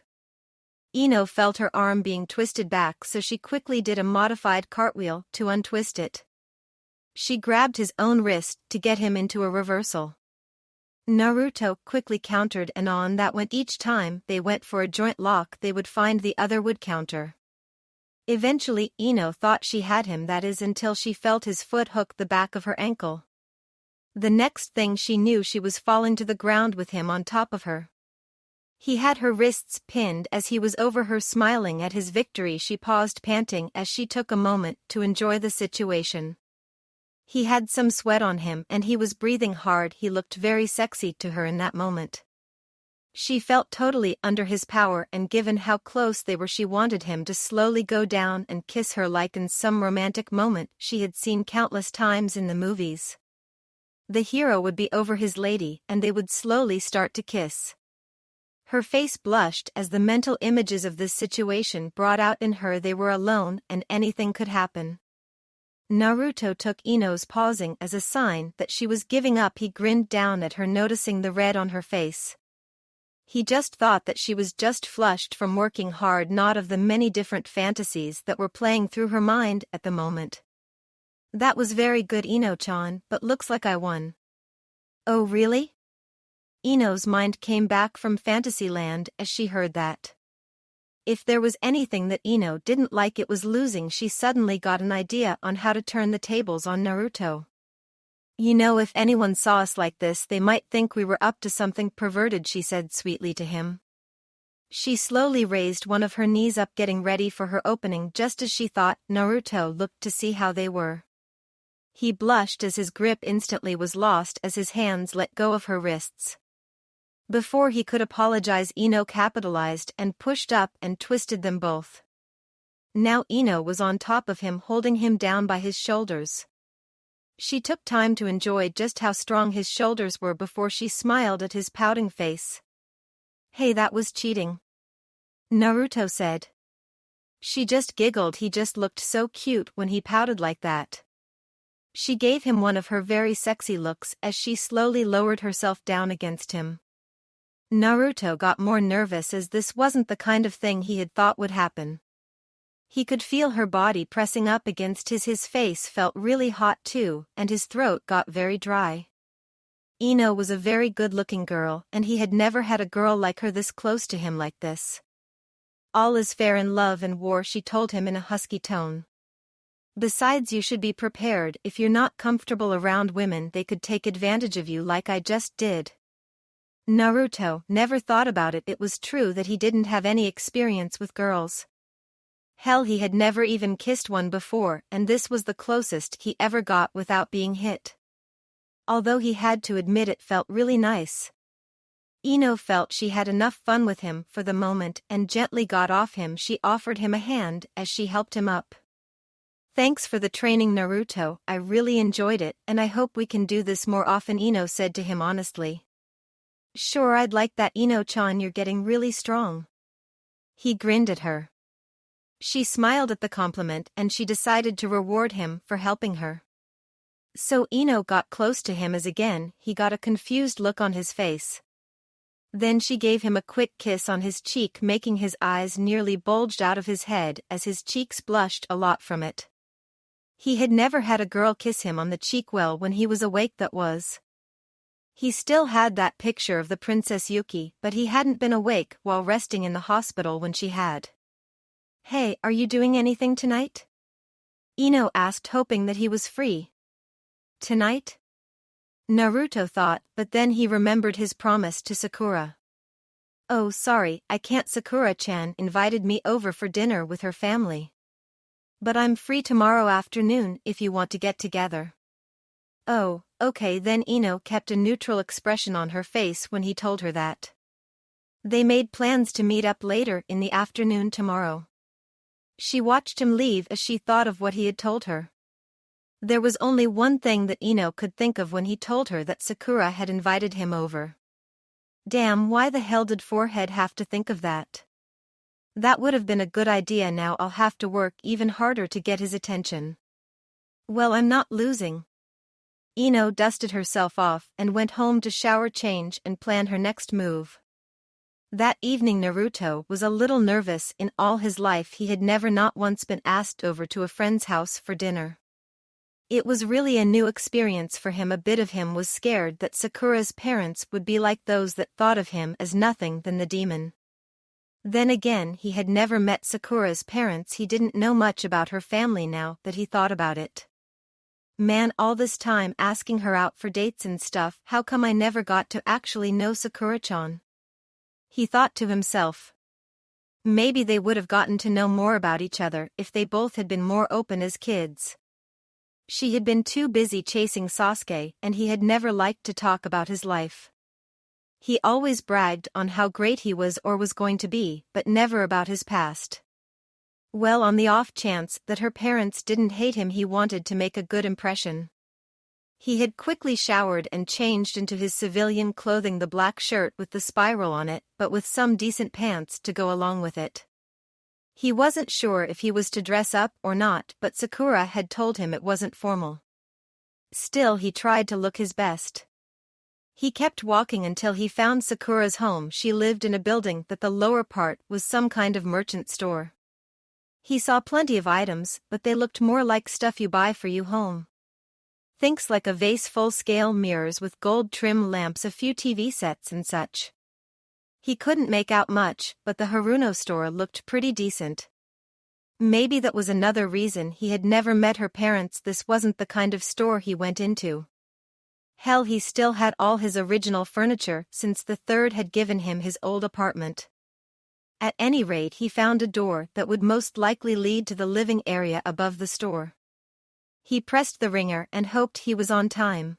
Ino felt her arm being twisted back, so she quickly did a modified cartwheel to untwist it. She grabbed his own wrist to get him into a reversal. Naruto quickly countered, and on that went. Each time they went for a joint lock, they would find the other would counter. Eventually Ino thought she had him, that is until she felt his foot hook the back of her ankle. The next thing she knew, she was falling to the ground with him on top of her. He had her wrists pinned as he was over her, smiling at his victory. She paused, panting, as she took a moment to enjoy the situation. He had some sweat on him and he was breathing hard. He looked very sexy to her in that moment. She felt totally under his power, and given how close they were, she wanted him to slowly go down and kiss her like in some romantic moment she had seen countless times in the movies. The hero would be over his lady and they would slowly start to kiss. Her face blushed as the mental images of this situation brought out in her. They were alone and anything could happen. Naruto took Ino's pausing as a sign that she was giving up. He grinned down at her, noticing the red on her face. He just thought that she was just flushed from working hard, not of the many different fantasies that were playing through her mind at the moment. That was very good, Ino-chan, but looks like I won. Oh really? Ino's mind came back from Fantasyland as she heard that. If there was anything that Ino didn't like, it was losing. She suddenly got an idea on how to turn the tables on Naruto. You know, if anyone saw us like this, they might think we were up to something perverted, she said sweetly to him. She slowly raised one of her knees up, getting ready for her opening. Just as she thought, Naruto looked to see how they were. He blushed as his grip instantly was lost as his hands let go of her wrists. Before he could apologize, Ino capitalized and pushed up and twisted them both. Now Ino was on top of him, holding him down by his shoulders. She took time to enjoy just how strong his shoulders were before she smiled at his pouting face. Hey, that was cheating, Naruto said. She just giggled. He just looked so cute when he pouted like that. She gave him one of her very sexy looks as she slowly lowered herself down against him. Naruto got more nervous as this wasn't the kind of thing he had thought would happen. He could feel her body pressing up against his face felt really hot too, and his throat got very dry. Ino was a very good-looking girl, and he had never had a girl like her this close to him like this. All is fair in love and war, she told him in a husky tone. Besides, you should be prepared. If you're not comfortable around women, they could take advantage of you like I just did. Naruto never thought about it. It was true that he didn't have any experience with girls. Hell, he had never even kissed one before, and this was the closest he ever got without being hit. Although he had to admit it felt really nice. Ino felt she had enough fun with him for the moment and gently got off him. She offered him a hand as she helped him up. Thanks for the training, Naruto. I really enjoyed it and I hope we can do this more often, Ino said to him honestly. Sure, I'd like that, Ino-chan, you're getting really strong. He grinned at her. She smiled at the compliment and she decided to reward him for helping her. So Ino got close to him as again he got a confused look on his face. Then she gave him a quick kiss on his cheek, making his eyes nearly bulged out of his head as his cheeks blushed a lot from it. He had never had a girl kiss him on the cheek well when he was awake, that was. He still had that picture of the Princess Yuki, but he hadn't been awake while resting in the hospital when she had. Hey, are you doing anything tonight? Ino asked, hoping that he was free. Tonight? Naruto thought, but then he remembered his promise to Sakura. Oh, sorry, I can't. Sakura-chan invited me over for dinner with her family. But I'm free tomorrow afternoon if you want to get together. Oh, okay then. Ino kept a neutral expression on her face when he told her that. They made plans to meet up later in the afternoon tomorrow. She watched him leave as she thought of what he had told her. There was only one thing that Ino could think of when he told her that Sakura had invited him over. Damn, why the hell did Forehead have to think of that? That would have been a good idea. Now I'll have to work even harder to get his attention. Well, I'm not losing. Ino dusted herself off and went home to shower, change and plan her next move. That evening Naruto was a little nervous. In all his life he had never not once been asked over to a friend's house for dinner. It was really a new experience for him. A bit of him was scared that Sakura's parents would be like those that thought of him as nothing than the demon. Then again, he had never met Sakura's parents. He didn't know much about her family now that he thought about it. Man, all this time asking her out for dates and stuff, how come I never got to actually know Sakura-chan? He thought to himself. Maybe they would have gotten to know more about each other if they both had been more open as kids. She had been too busy chasing Sasuke, and he had never liked to talk about his life. He always bragged on how great he was or was going to be, but never about his past. Well, on the off chance that her parents didn't hate him, he wanted to make a good impression. He had quickly showered and changed into his civilian clothing, the black shirt with the spiral on it, but with some decent pants to go along with it. He wasn't sure if he was to dress up or not, but Sakura had told him it wasn't formal. Still, he tried to look his best. He kept walking until he found Sakura's home. She lived in a building that the lower part was some kind of merchant store. He saw plenty of items, but they looked more like stuff you buy for your home. Things like a vase, full-scale mirrors with gold trim lamps, a few TV sets and such. He couldn't make out much, but the Harunos store looked pretty decent. Maybe that was another reason he had never met her parents. This wasn't the kind of store he went into. Hell, he still had all his original furniture since the third had given him his old apartment. At any rate, he found a door that would most likely lead to the living area above the store. He pressed the ringer and hoped he was on time.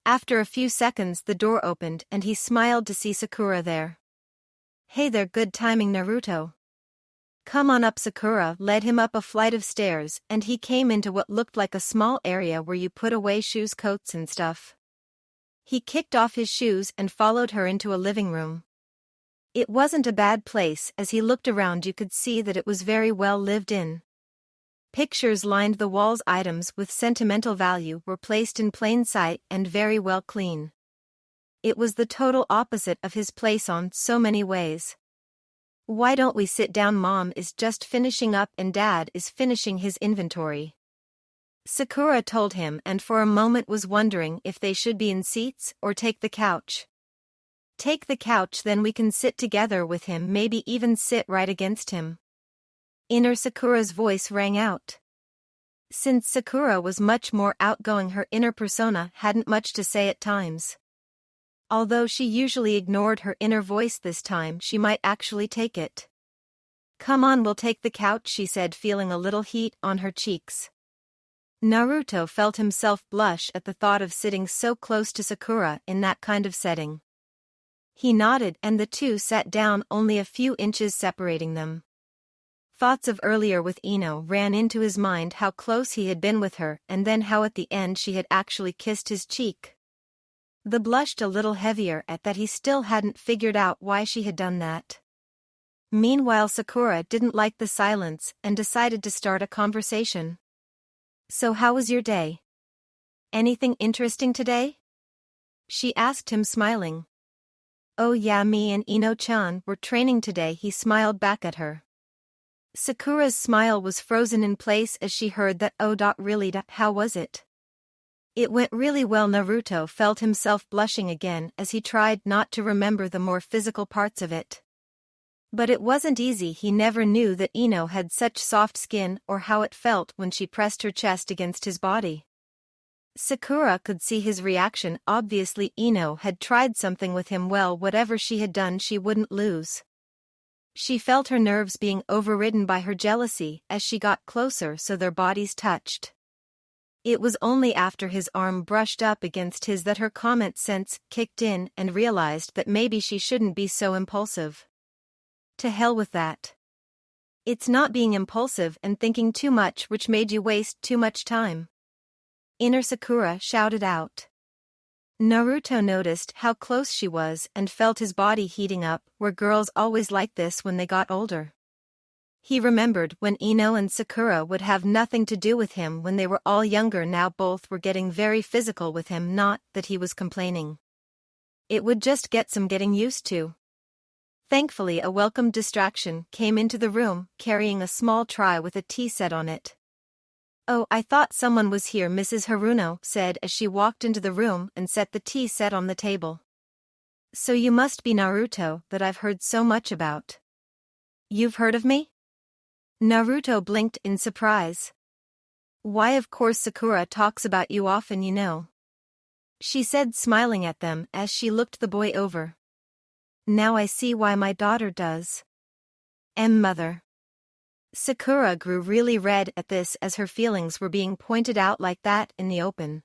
After a few seconds the door opened and he smiled to see Sakura there. Hey there, good timing, Naruto. Come on up. Sakura led him up a flight of stairs and he came into what looked like a small area where you put away shoes, coats and stuff. He kicked off his shoes and followed her into a living room. It wasn't a bad place. As he looked around you could see that it was very well lived in. Pictures lined the walls. Items with sentimental value were placed in plain sight and very well clean. It was the total opposite of his place on so many ways. Why don't we sit down? Mom is just finishing up and Dad is finishing his inventory. Sakura told him, and for a moment was wondering if they should be in seats or take the couch. Take the couch, then we can sit together with him, maybe even sit right against him. Inner Sakura's voice rang out. Since Sakura was much more outgoing, her inner persona hadn't much to say at times. Although she usually ignored her inner voice, this time she might actually take it. Come on, we'll take the couch, she said, feeling a little heat on her cheeks. Naruto felt himself blush at the thought of sitting so close to Sakura in that kind of setting. He nodded and the two sat down, only a few inches separating them. Thoughts of earlier with Ino ran into his mind, how close he had been with her and then how at the end she had actually kissed his cheek. The blushed a little heavier at that. He still hadn't figured out why she had done that. Meanwhile, Sakura didn't like the silence and decided to start a conversation. So how was your day? Anything interesting today? She asked him, smiling. Oh yeah, me and Ino-chan were training today, he smiled back at her. Sakura's smile was frozen in place as she heard that. Oh, really? How was it? It went really well. Naruto felt himself blushing again as he tried not to remember the more physical parts of it. But it wasn't easy. He never knew that Ino had such soft skin or how it felt when she pressed her chest against his body. Sakura could see his reaction. Obviously Ino had tried something with him. Well, whatever she had done, she wouldn't lose. She felt her nerves being overridden by her jealousy as she got closer, so their bodies touched. It was only after his arm brushed up against his that her comment sense kicked in and realized that maybe she shouldn't be so impulsive. To hell with that. It's not being impulsive and thinking too much which made you waste too much time. Inner Sakura shouted out. Naruto noticed how close she was and felt his body heating up. Were girls always like this when they got older? He remembered when Ino and Sakura would have nothing to do with him when they were all younger. Now both were getting very physical with him, not that he was complaining. It would just get some getting used to. Thankfully a welcome distraction came into the room, carrying a small tray with a tea set on it. "Oh, I thought someone was here," Mrs. Haruno said as she walked into the room and set the tea set on the table. "So you must be Naruto, that I've heard so much about." "You've heard of me?" Naruto blinked in surprise. "Why, of course, Sakura talks about you often, you know," she said, smiling at them as she looked the boy over. "Now I see why my daughter does. Mother." Sakura grew really red at this, as her feelings were being pointed out like that in the open.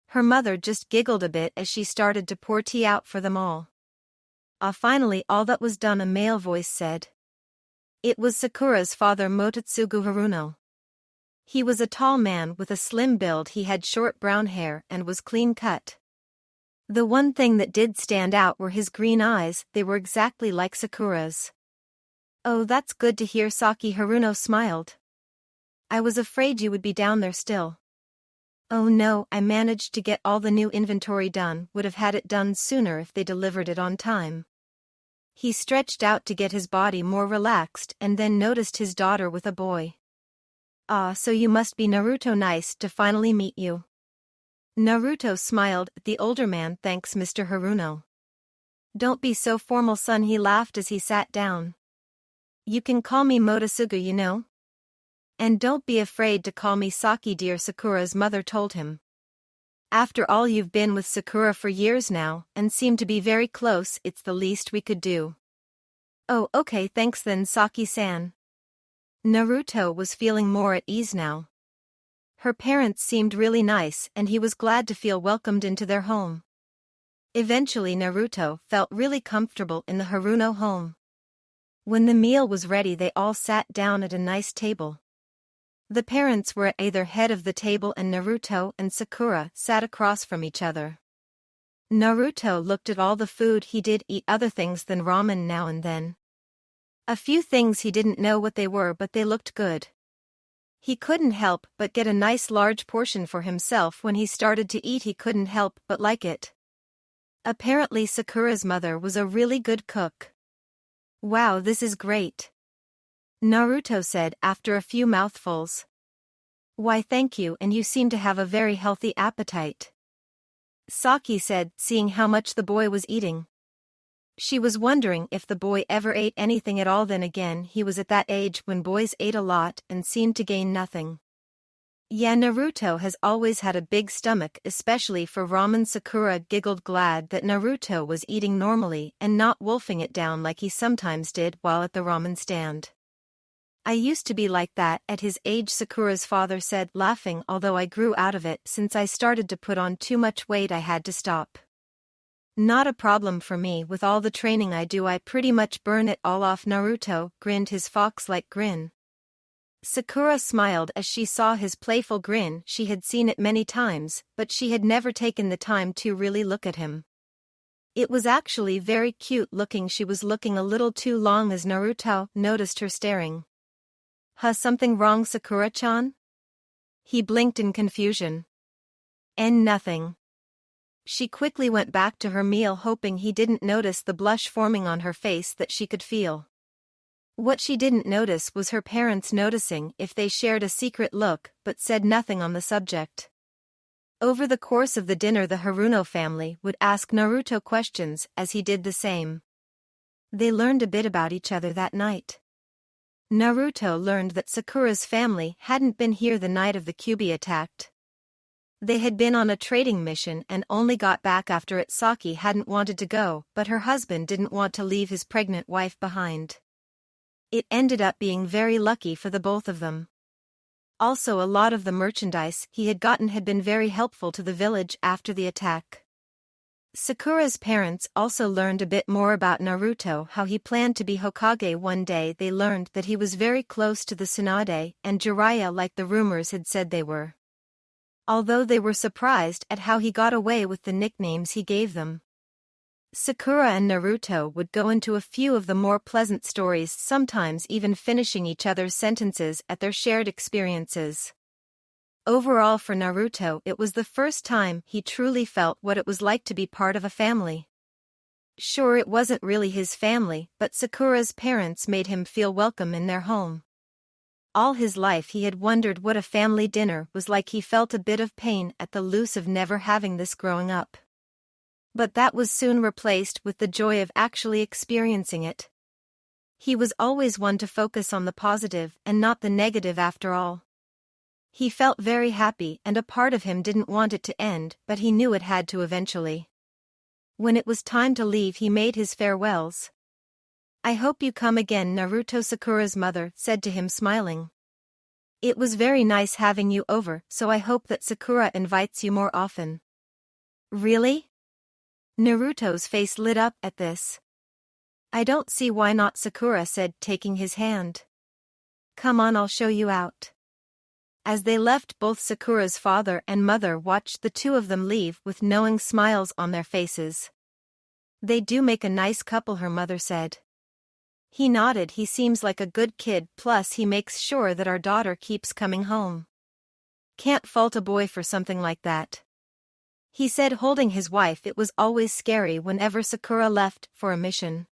Her mother just giggled a bit as she started to pour tea out for them all. Finally all that was done, a male voice said. It was Sakura's father, Mototsugu Haruno. He was a tall man with a slim build. He had short brown hair and was clean cut. The one thing that did stand out were his green eyes. They were exactly like Sakura's. "Oh, that's good to hear," Saki Haruno smiled. "I was afraid you would be down there still." "Oh no, I managed to get all the new inventory done. Would have had it done sooner if they delivered it on time." He stretched out to get his body more relaxed and then noticed his daughter with a boy. "Ah, so you must be Naruto. Nice to finally meet you." Naruto smiled at the older man. "Thanks, Mr. Haruno." "Don't be so formal, son," he laughed as he sat down. "You can call me Mototsugu, you know. And don't be afraid to call me Saki, dear," Sakura's mother told him. "After all, you've been with Sakura for years now, and seem to be very close. It's the least we could do." "Oh, okay, thanks then, Saki-san." Naruto was feeling more at ease now. Her parents seemed really nice and he was glad to feel welcomed into their home. Eventually Naruto felt really comfortable in the Haruno home. When the meal was ready, they all sat down at a nice table. The parents were at either head of the table and Naruto and Sakura sat across from each other. Naruto looked at all the food. He did eat other things than ramen now and then. A few things he didn't know what they were, but they looked good. He couldn't help but get a nice large portion for himself. When he started to eat, he couldn't help but like it. Apparently Sakura's mother was a really good cook. "Wow, this is great," Naruto said after a few mouthfuls. "Why, thank you, and you seem to have a very healthy appetite," Saki said, seeing how much the boy was eating. She was wondering if the boy ever ate anything at all. Then again, he was at that age when boys ate a lot and seemed to gain nothing. "Yeah, Naruto has always had a big stomach, especially for ramen." Sakura giggled, glad that Naruto was eating normally and not wolfing it down like he sometimes did while at the ramen stand. "I used to be like that at his age," Sakura's father said, laughing. "Although I grew out of it since I started to put on too much weight, I had to stop." "Not a problem for me. With all the training I do, I pretty much burn it all off." Naruto grinned his fox-like grin. Sakura smiled as she saw his playful grin. She had seen it many times, but she had never taken the time to really look at him. It was actually very cute looking. She was looking a little too long as Naruto noticed her staring. "Huh, something wrong, Sakura-chan?" He blinked in confusion. "And nothing." She quickly went back to her meal, hoping he didn't notice the blush forming on her face that she could feel. What she didn't notice was her parents noticing if they shared a secret look but said nothing on the subject. Over the course of the dinner, the Haruno family would ask Naruto questions as he did the same. They learned a bit about each other that night. Naruto learned that Sakura's family hadn't been here the night of the Kyuubi attack. They had been on a trading mission and only got back after it. Saki hadn't wanted to go, but her husband didn't want to leave his pregnant wife behind. It ended up being very lucky for the both of them. Also, a lot of the merchandise he had gotten had been very helpful to the village after the attack. Sakura's parents also learned a bit more about Naruto, how he planned to be Hokage one day. They learned that he was very close to the Tsunade and Jiraiya like the rumors had said they were. Although they were surprised at how he got away with the nicknames he gave them. Sakura and Naruto would go into a few of the more pleasant stories, sometimes even finishing each other's sentences at their shared experiences. Overall for Naruto, it was the first time he truly felt what it was like to be part of a family. Sure, it wasn't really his family, but Sakura's parents made him feel welcome in their home. All his life he had wondered what a family dinner was like. He felt a bit of pain at the loss of never having this growing up. But that was soon replaced with the joy of actually experiencing it. He was always one to focus on the positive and not the negative after all. He felt very happy, and a part of him didn't want it to end, but he knew it had to eventually. When it was time to leave, he made his farewells. "I hope you come again," Naruto, Sakura's mother, said to him smiling. "It was very nice having you over, so I hope that Sakura invites you more often." "Really?" Naruto's face lit up at this. "I don't see why not," Sakura said, taking his hand. "Come on, I'll show you out." As they left, both Sakura's father and mother watched the two of them leave with knowing smiles on their faces. "They do make a nice couple," her mother said. He nodded. "He seems like a good kid, plus he makes sure that our daughter keeps coming home. Can't fault a boy for something like that," he said, holding his wife. It was always scary whenever Sakura left for a mission.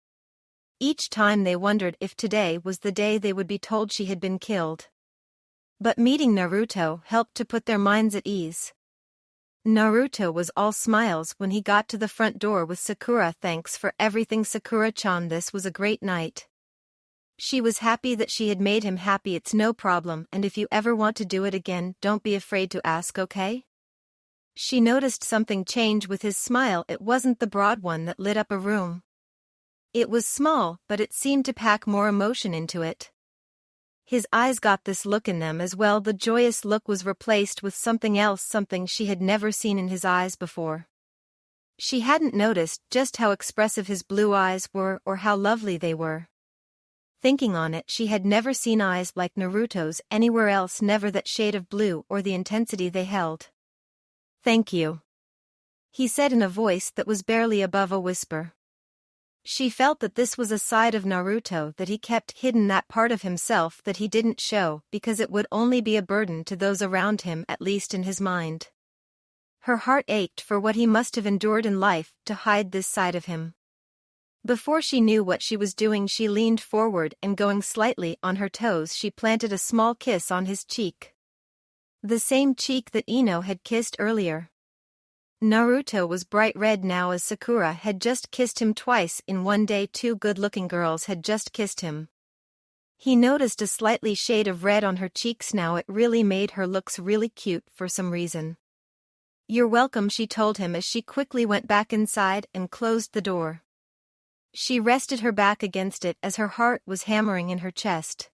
Each time they wondered if today was the day they would be told she had been killed. But meeting Naruto helped to put their minds at ease. Naruto was all smiles when he got to the front door with Sakura. "Thanks for everything, Sakura-chan. This was a great night." She was happy that she had made him happy. "It's no problem, and if you ever want to do it again, don't be afraid to ask, okay?" She noticed something change with his smile. It wasn't the broad one that lit up a room. It was small, but it seemed to pack more emotion into it. His eyes got this look in them as well. The joyous look was replaced with something else, something she had never seen in his eyes before. She hadn't noticed just how expressive his blue eyes were or how lovely they were. Thinking on it, she had never seen eyes like Naruto's anywhere else, never that shade of blue or the intensity they held. "Thank you," he said in a voice that was barely above a whisper. She felt that this was a side of Naruto that he kept hidden, that part of himself that he didn't show because it would only be a burden to those around him, at least in his mind. Her heart ached for what he must have endured in life to hide this side of him. Before she knew what she was doing, she leaned forward and, going slightly on her toes, she planted a small kiss on his cheek. The same cheek that Ino had kissed earlier. Naruto was bright red now, as Sakura had just kissed him twice in one day. Two good-looking girls had just kissed him. He noticed a slightly shade of red on her cheeks now. It really made her look really cute for some reason. "You're welcome," she told him as she quickly went back inside and closed the door. She rested her back against it as her heart was hammering in her chest.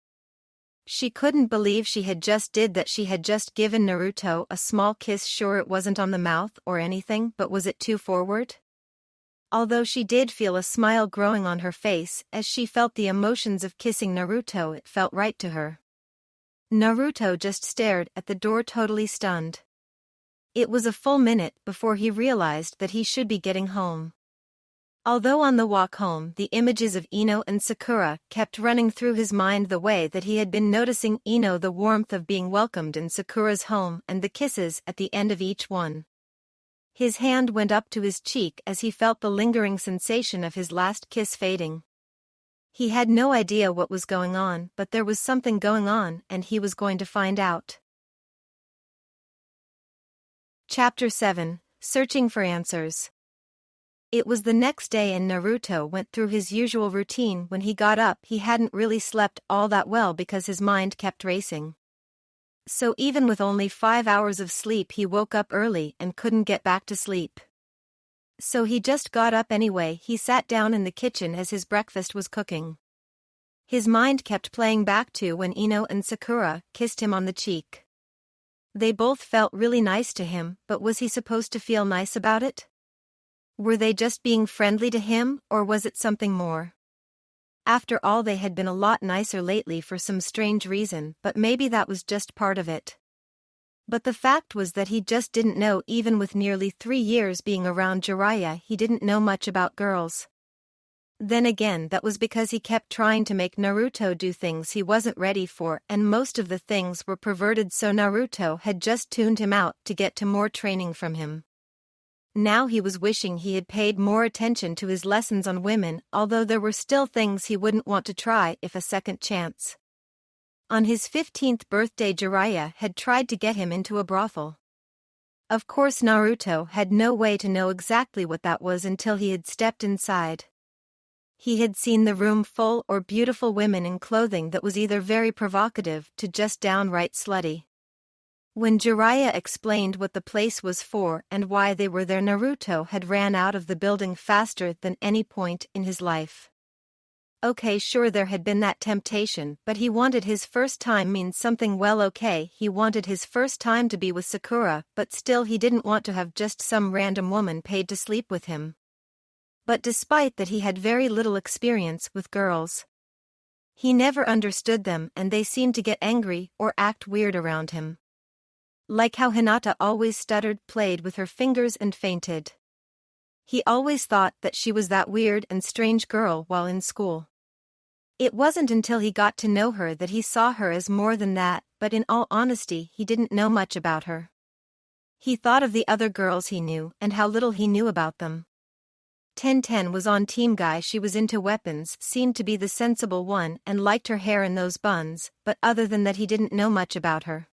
She couldn't believe she had just did that. She had just given Naruto a small kiss. Sure, it wasn't on the mouth or anything, but was it too forward? Although she did feel a smile growing on her face as she felt the emotions of kissing Naruto, it felt right to her. Naruto just stared at the door, totally stunned. It was a full minute before he realized that he should be getting home. Although on the walk home the images of Ino and Sakura kept running through his mind, the way that he had been noticing Ino, the warmth of being welcomed in Sakura's home, and the kisses at the end of each one. His hand went up to his cheek as he felt the lingering sensation of his last kiss fading. He had no idea what was going on, but there was something going on and he was going to find out. Chapter 7: Searching for Answers. It was the next day and Naruto went through his usual routine. When he got up, he hadn't really slept all that well because his mind kept racing. So even with only 5 hours of sleep, he woke up early and couldn't get back to sleep. So he just got up anyway. He sat down in the kitchen as his breakfast was cooking. His mind kept playing back to when Ino and Sakura kissed him on the cheek. They both felt really nice to him, but was he supposed to feel nice about it? Were they just being friendly to him, or was it something more? After all, they had been a lot nicer lately for some strange reason, but maybe that was just part of it. But the fact was that he just didn't know. Even with nearly 3 years being around Jiraiya, he didn't know much about girls. Then again, that was because he kept trying to make Naruto do things he wasn't ready for, and most of the things were perverted, so Naruto had just tuned him out to get to more training from him. Now he was wishing he had paid more attention to his lessons on women, although there were still things he wouldn't want to try if a second chance. On his 15th birthday, Jiraiya had tried to get him into a brothel. Of course, Naruto had no way to know exactly what that was until he had stepped inside. He had seen the room full of beautiful women in clothing that was either very provocative to just downright slutty. When Jiraiya explained what the place was for and why they were there, Naruto had ran out of the building faster than any point in his life. Okay, sure, there had been that temptation, but he wanted his first time means something. Well, okay, he wanted his first time to be with Sakura, but still he didn't want to have just some random woman paid to sleep with him. But despite that, he had very little experience with girls. He never understood them, and they seemed to get angry or act weird around him. Like how Hinata always stuttered, played with her fingers, and fainted. He always thought that she was that weird and strange girl while in school. It wasn't until he got to know her that he saw her as more than that, but in all honesty, he didn't know much about her. He thought of the other girls he knew and how little he knew about them. 1010 was on Team Guy. She was into weapons, seemed to be the sensible one, and liked her hair in those buns, but other than that he didn't know much about her.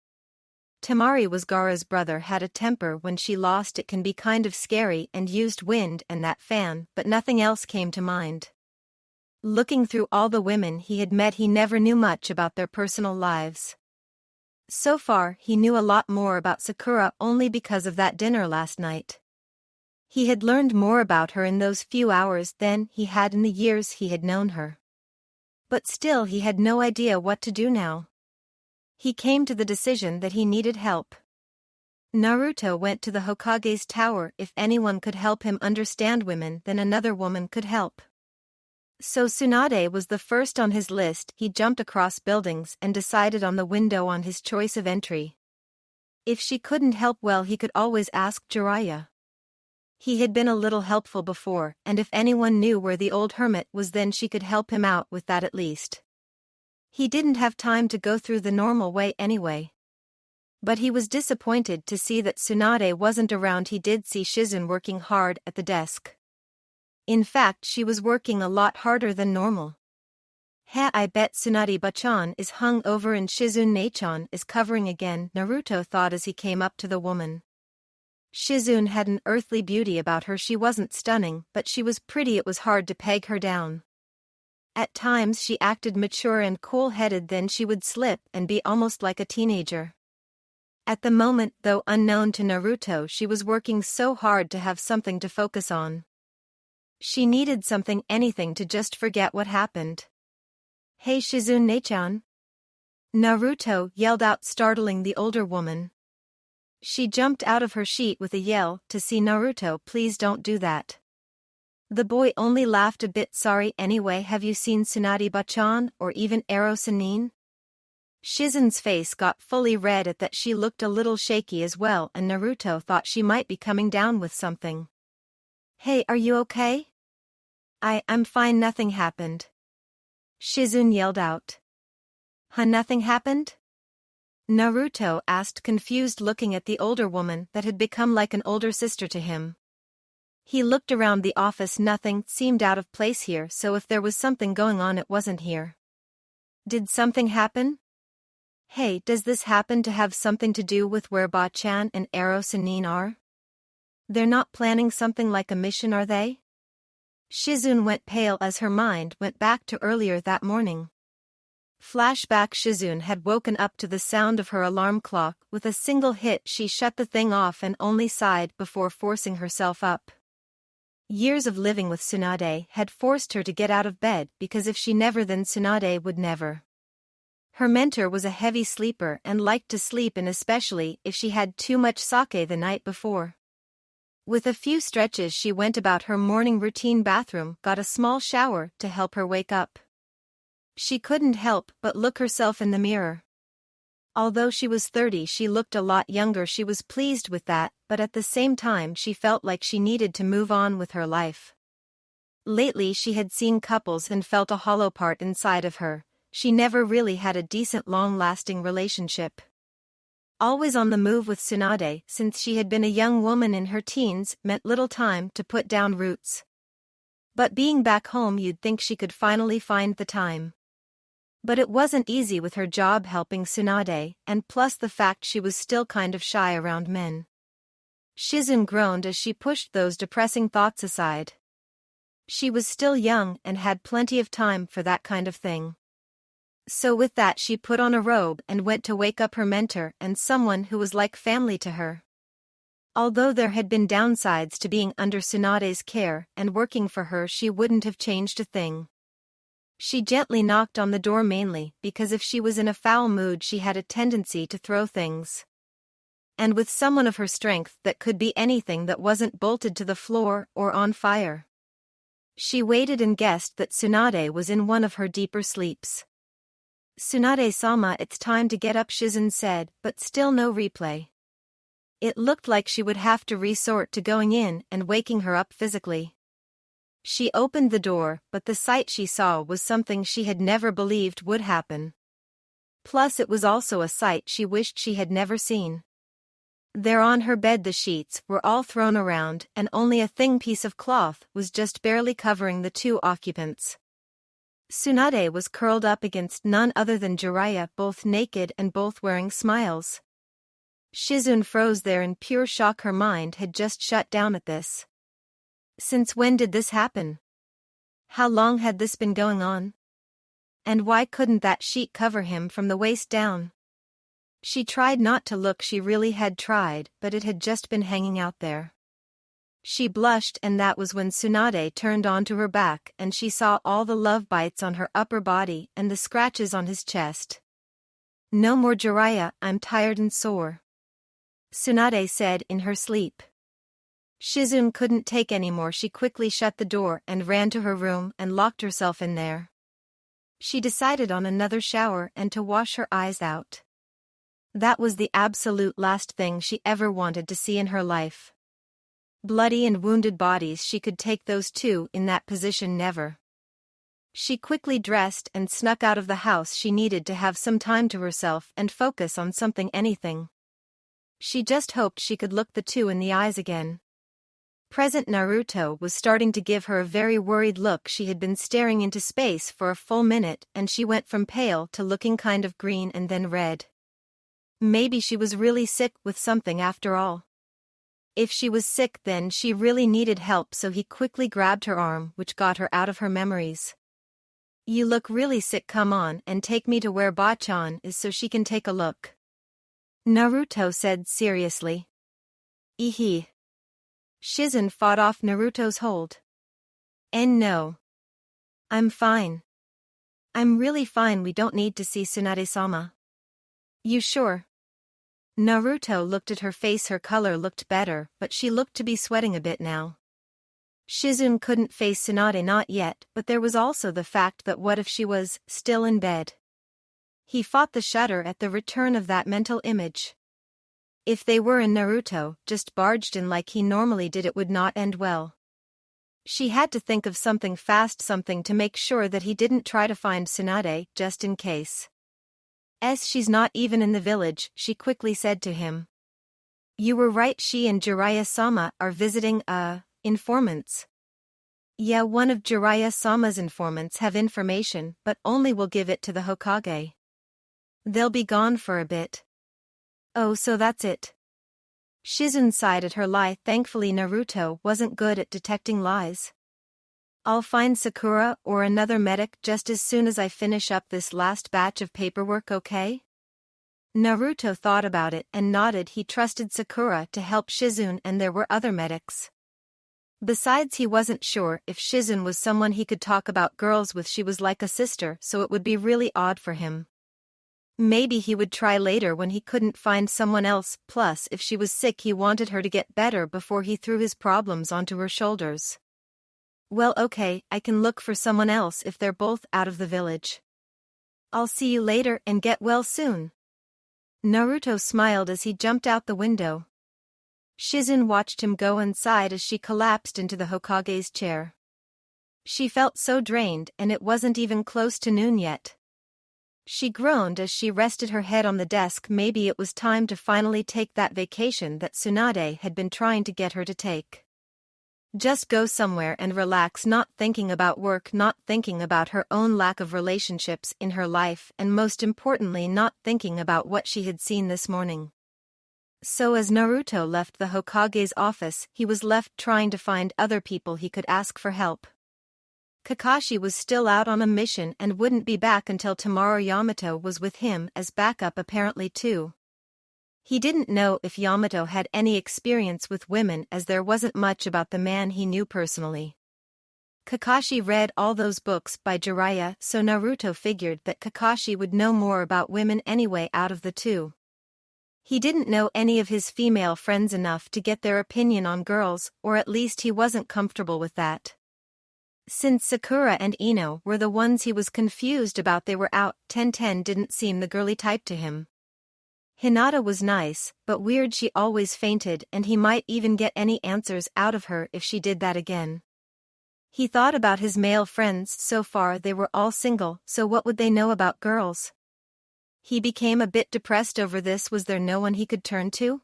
Temari was Gaara's brother, had a temper when she lost it, can be kind of scary, and used wind and that fan, but nothing else came to mind. Looking through all the women he had met, he never knew much about their personal lives. So far, he knew a lot more about Sakura only because of that dinner last night. He had learned more about her in those few hours than he had in the years he had known her. But still, he had no idea what to do now. He came to the decision that he needed help. Naruto went to the Hokage's tower. If anyone could help him understand women, then another woman could help. So Tsunade was the first on his list. He jumped across buildings and decided on the window on his choice of entry. If she couldn't help, well, he could always ask Jiraiya. He had been a little helpful before, and if anyone knew where the old hermit was, then she could help him out with that at least. He didn't have time to go through the normal way anyway. But he was disappointed to see that Tsunade wasn't around. He did see Shizune working hard at the desk. In fact, she was working a lot harder than normal. I bet Tsunade-bachan is hung over and Shizune-chan is covering again, Naruto thought as he came up to the woman. Shizune had an earthly beauty about her. She wasn't stunning, but she was pretty. It was hard to peg her down. At times she acted mature and cool-headed, then she would slip and be almost like a teenager. At the moment, though unknown to Naruto, she was working so hard to have something to focus on. She needed something, anything, to just forget what happened. Hey Shizune-chan! Naruto yelled out, startling the older woman. She jumped out of her sheet with a yell to see Naruto. Please don't do that. The boy only laughed a bit. Sorry, anyway, have you seen Tsunade-bachan or even Ero Sanin? Shizune's face got fully red at that. She looked a little shaky as well, and Naruto thought she might be coming down with something. Hey, are you okay? I'm fine, nothing happened. Shizune yelled out. Nothing happened? Naruto asked, confused, looking at the older woman that had become like an older sister to him. He looked around the office. Nothing seemed out of place here, so if there was something going on, it wasn't here. Did something happen? Hey, does this happen to have something to do with where Bachan and Ero Sanin are? They're not planning something like a mission, are they? Shizune went pale as her mind went back to earlier that morning. Flashback. Shizune had woken up to the sound of her alarm clock. With a single hit, she shut the thing off and only sighed before forcing herself up. Years of living with Tsunade had forced her to get out of bed, because if she never, then Tsunade would never. Her mentor was a heavy sleeper and liked to sleep in, especially if she had too much sake the night before. With a few stretches she went about her morning routine bathroom, got a small shower to help her wake up. She couldn't help but look herself in the mirror. Although she was 30, she looked a lot younger. She was pleased with that, but at the same time she felt like she needed to move on with her life. Lately she had seen couples and felt a hollow part inside of her. She never really had a decent long-lasting relationship. Always on the move with Tsunade, since she had been a young woman in her teens, meant little time to put down roots. But being back home, you'd think she could finally find the time. But it wasn't easy with her job helping Tsunade, and plus the fact she was still kind of shy around men. Shizune groaned as she pushed those depressing thoughts aside. She was still young and had plenty of time for that kind of thing. So with that she put on a robe and went to wake up her mentor and someone who was like family to her. Although there had been downsides to being under Tsunade's care and working for her, she wouldn't have changed a thing. She gently knocked on the door, mainly because if she was in a foul mood she had a tendency to throw things. And with someone of her strength, that could be anything that wasn't bolted to the floor or on fire. She waited and guessed that Tsunade was in one of her deeper sleeps. "Tsunade-sama, it's time to get up," Shizune said, but still no reply. It looked like she would have to resort to going in and waking her up physically. She opened the door, but the sight she saw was something she had never believed would happen. Plus it was also a sight she wished she had never seen. There on her bed the sheets were all thrown around and only a thin piece of cloth was just barely covering the two occupants. Tsunade was curled up against none other than Jiraiya, both naked and both wearing smiles. Shizune froze there in pure shock. Her mind had just shut down at this. Since when did this happen? How long had this been going on? And why couldn't that sheet cover him from the waist down? She tried not to look, she really had tried, but it had just been hanging out there. She blushed, and that was when Tsunade turned onto her back and she saw all the love bites on her upper body and the scratches on his chest. "No more, Jiraiya, I'm tired and sore," Tsunade said in her sleep. Shizune couldn't take any more. She quickly shut the door and ran to her room and locked herself in there. She decided on another shower and to wash her eyes out. That was the absolute last thing she ever wanted to see in her life. Bloody and wounded bodies, she could take those two in that position, never. She quickly dressed and snuck out of the house. She needed to have some time to herself and focus on something, anything. She just hoped she could look the two in the eyes again. Present Naruto was starting to give her a very worried look. She had been staring into space for a full minute and she went from pale to looking kind of green and then red. Maybe she was really sick with something after all. If she was sick, then she really needed help, so he quickly grabbed her arm, which got her out of her memories. "You look really sick, come on and take me to where Ba-chan is so she can take a look," Naruto said seriously. "Ehe." Shizune fought off Naruto's hold. "And no. I'm fine. I'm really fine, we don't need to see Tsunade-sama." "You sure?" Naruto looked at her face. Her color looked better, but she looked to be sweating a bit now. Shizune couldn't face Tsunade, not yet, but there was also the fact that what if she was still in bed? He fought the shudder at the return of that mental image. If they were in Naruto, just barged in like he normally did, it would not end well. She had to think of something fast, something to make sure that he didn't try to find Tsunade, just in case. "She's not even in the village," she quickly said to him. "You were right, she and Jiraiya-sama are visiting, informants." "Yeah, one of Jiraiya-sama's informants have information, but only will give it to the Hokage. They'll be gone for a bit." "Oh, so that's it." Shizune sighed at her lie. Thankfully Naruto wasn't good at detecting lies. "I'll find Sakura or another medic just as soon as I finish up this last batch of paperwork, okay?" Naruto thought about it and nodded. He trusted Sakura to help Shizune, and there were other medics. Besides, he wasn't sure if Shizune was someone he could talk about girls with. She was like a sister, so it would be really odd for him. Maybe he would try later when he couldn't find someone else, plus if she was sick he wanted her to get better before he threw his problems onto her shoulders. Well, okay, I can look for someone else if they're both out of the village. I'll see you later and get well soon. Naruto smiled as he jumped out the window. Shizune watched him go and sighed as she collapsed into the Hokage's chair. She felt so drained and it wasn't even close to noon yet. She groaned as she rested her head on the desk. Maybe it was time to finally take that vacation that Tsunade had been trying to get her to take. Just go somewhere and relax, not thinking about work, not thinking about her own lack of relationships in her life, and most importantly not thinking about what she had seen this morning. So as Naruto left the Hokage's office, he was left trying to find other people he could ask for help. Kakashi was still out on a mission and wouldn't be back until tomorrow. Yamato was with him as backup apparently too. He didn't know if Yamato had any experience with women as there wasn't much about the man he knew personally. Kakashi read all those books by Jiraiya, so Naruto figured that Kakashi would know more about women anyway out of the two. He didn't know any of his female friends enough to get their opinion on girls, or at least he wasn't comfortable with that. Since Sakura and Ino were the ones he was confused about, they were out. 10-10 didn't seem the girly type to him. Hinata was nice, but weird. She always fainted and he might even get any answers out of her if she did that again. He thought about his male friends. So far they were all single, so what would they know about girls? He became a bit depressed over this. Was there no one he could turn to?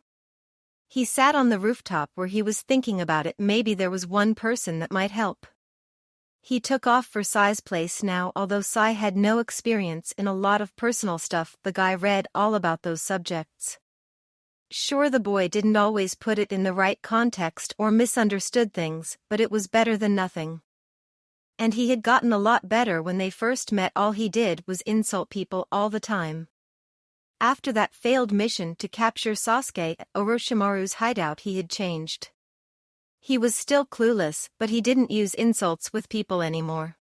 He sat on the rooftop where he was thinking about it. Maybe there was one person that might help. He took off for Sai's place now. Although Sai had no experience in a lot of personal stuff, the guy read all about those subjects. Sure, the boy didn't always put it in the right context or misunderstood things, but it was better than nothing. And he had gotten a lot better when they first met. All he did was insult people all the time. After that failed mission to capture Sasuke at Orochimaru's hideout, he had changed. He was still clueless, but he didn't use insults with people anymore.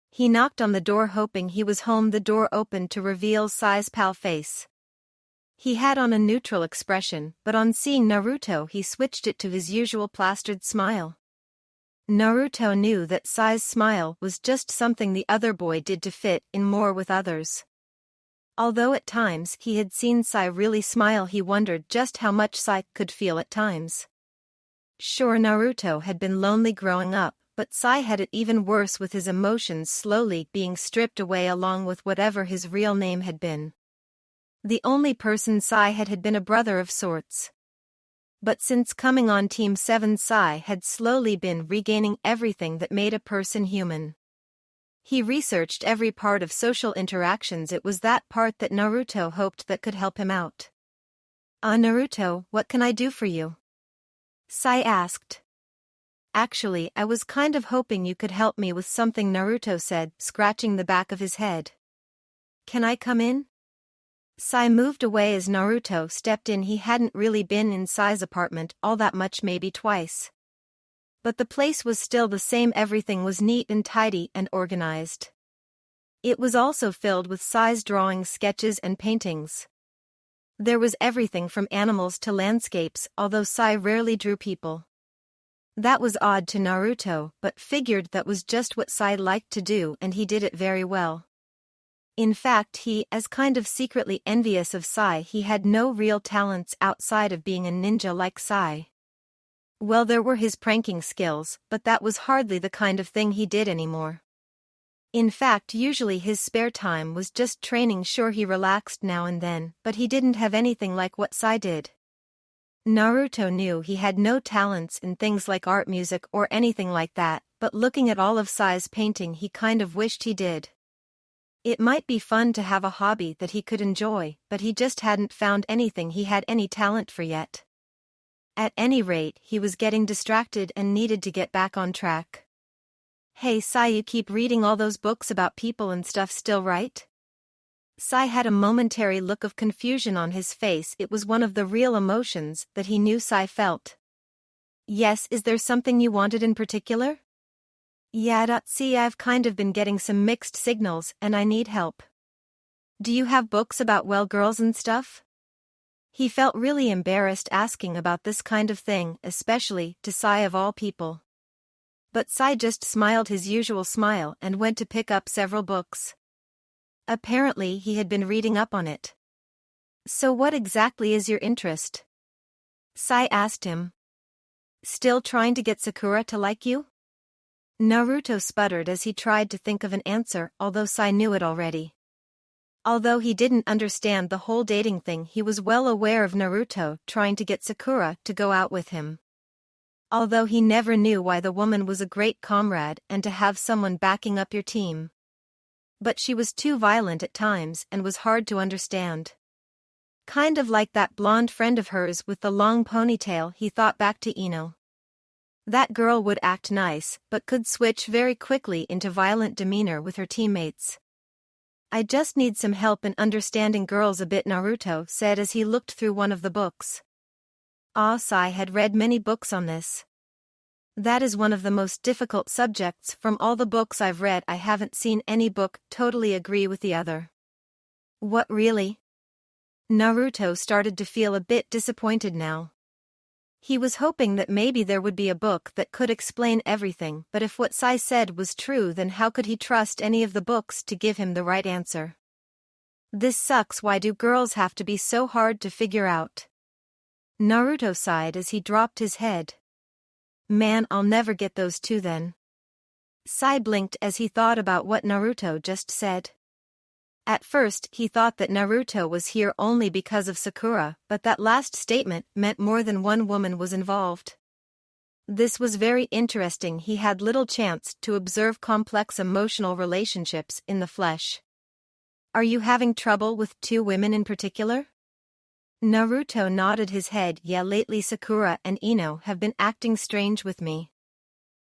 He knocked on the door hoping he was home. The door opened to reveal Sai's pale face. He had on a neutral expression, but on seeing Naruto he switched it to his usual plastered smile. Naruto knew that Sai's smile was just something the other boy did to fit in more with others. Although at times he had seen Sai really smile, he wondered just how much Sai could feel at times. Sure, Naruto had been lonely growing up, but Sai had it even worse, with his emotions slowly being stripped away along with whatever his real name had been. The only person Sai had been a brother of sorts. But since coming on Team 7, Sai had slowly been regaining everything that made a person human. He researched every part of social interactions. It was that part that Naruto hoped that could help him out. Naruto, what can I do for you?" Sai asked. "Actually, I was kind of hoping you could help me with something," Naruto said, scratching the back of his head. "Can I come in?" Sai moved away as Naruto stepped in. He hadn't really been in Sai's apartment all that much, maybe twice. But the place was still the same. Everything was neat and tidy and organized. It was also filled with Sai's drawings, sketches and paintings. There was everything from animals to landscapes, although Sai rarely drew people. That was odd to Naruto, but figured that was just what Sai liked to do, and he did it very well. In fact, he, as kind of secretly envious of Sai, he had no real talents outside of being a ninja like Sai. Well, there were his pranking skills, but that was hardly the kind of thing he did anymore. In fact, usually his spare time was just training. Sure, he relaxed now and then, but he didn't have anything like what Sai did. Naruto knew he had no talents in things like art, music, or anything like that, but looking at all of Sai's painting he kind of wished he did. It might be fun to have a hobby that he could enjoy, but he just hadn't found anything he had any talent for yet. At any rate, he was getting distracted and needed to get back on track. "Hey Sai, you keep reading all those books about people and stuff still, right?" Sai had a momentary look of confusion on his face. It was one of the real emotions that he knew Sai felt. "Yes, is there something you wanted in particular?" "Yeah, see, I've kind of been getting some mixed signals and I need help." Do you have books about well girls and stuff? He felt really embarrassed asking about this kind of thing, especially to Sai of all people. But Sai just smiled his usual smile and went to pick up several books. Apparently he had been reading up on it. So what exactly is your interest? Sai asked him. Still trying to get Sakura to like you? Naruto sputtered as he tried to think of an answer, although Sai knew it already. Although he didn't understand the whole dating thing, he was well aware of Naruto trying to get Sakura to go out with him. Although he never knew why the woman was a great comrade and to have someone backing up your team. But she was too violent at times and was hard to understand. Kind of like that blonde friend of hers with the long ponytail, he thought back to Ino. That girl would act nice, but could switch very quickly into violent demeanor with her teammates. I just need some help in understanding girls a bit, Naruto said as he looked through one of the books. Sai had read many books on this. That is one of the most difficult subjects from all the books I've read. I haven't seen any book totally agree with the other. What really? Naruto started to feel a bit disappointed now. He was hoping that maybe there would be a book that could explain everything, but if what Sai said was true, then how could he trust any of the books to give him the right answer? This sucks. Why do girls have to be so hard to figure out? Naruto sighed as he dropped his head. Man, I'll never get those two then. Sai blinked as he thought about what Naruto just said. At first he thought that Naruto was here only because of Sakura, but that last statement meant more than one woman was involved. This was very interesting. He had little chance to observe complex emotional relationships in the flesh. Are you having trouble with two women in particular? Naruto nodded his head. Yeah, lately Sakura and Ino have been acting strange with me.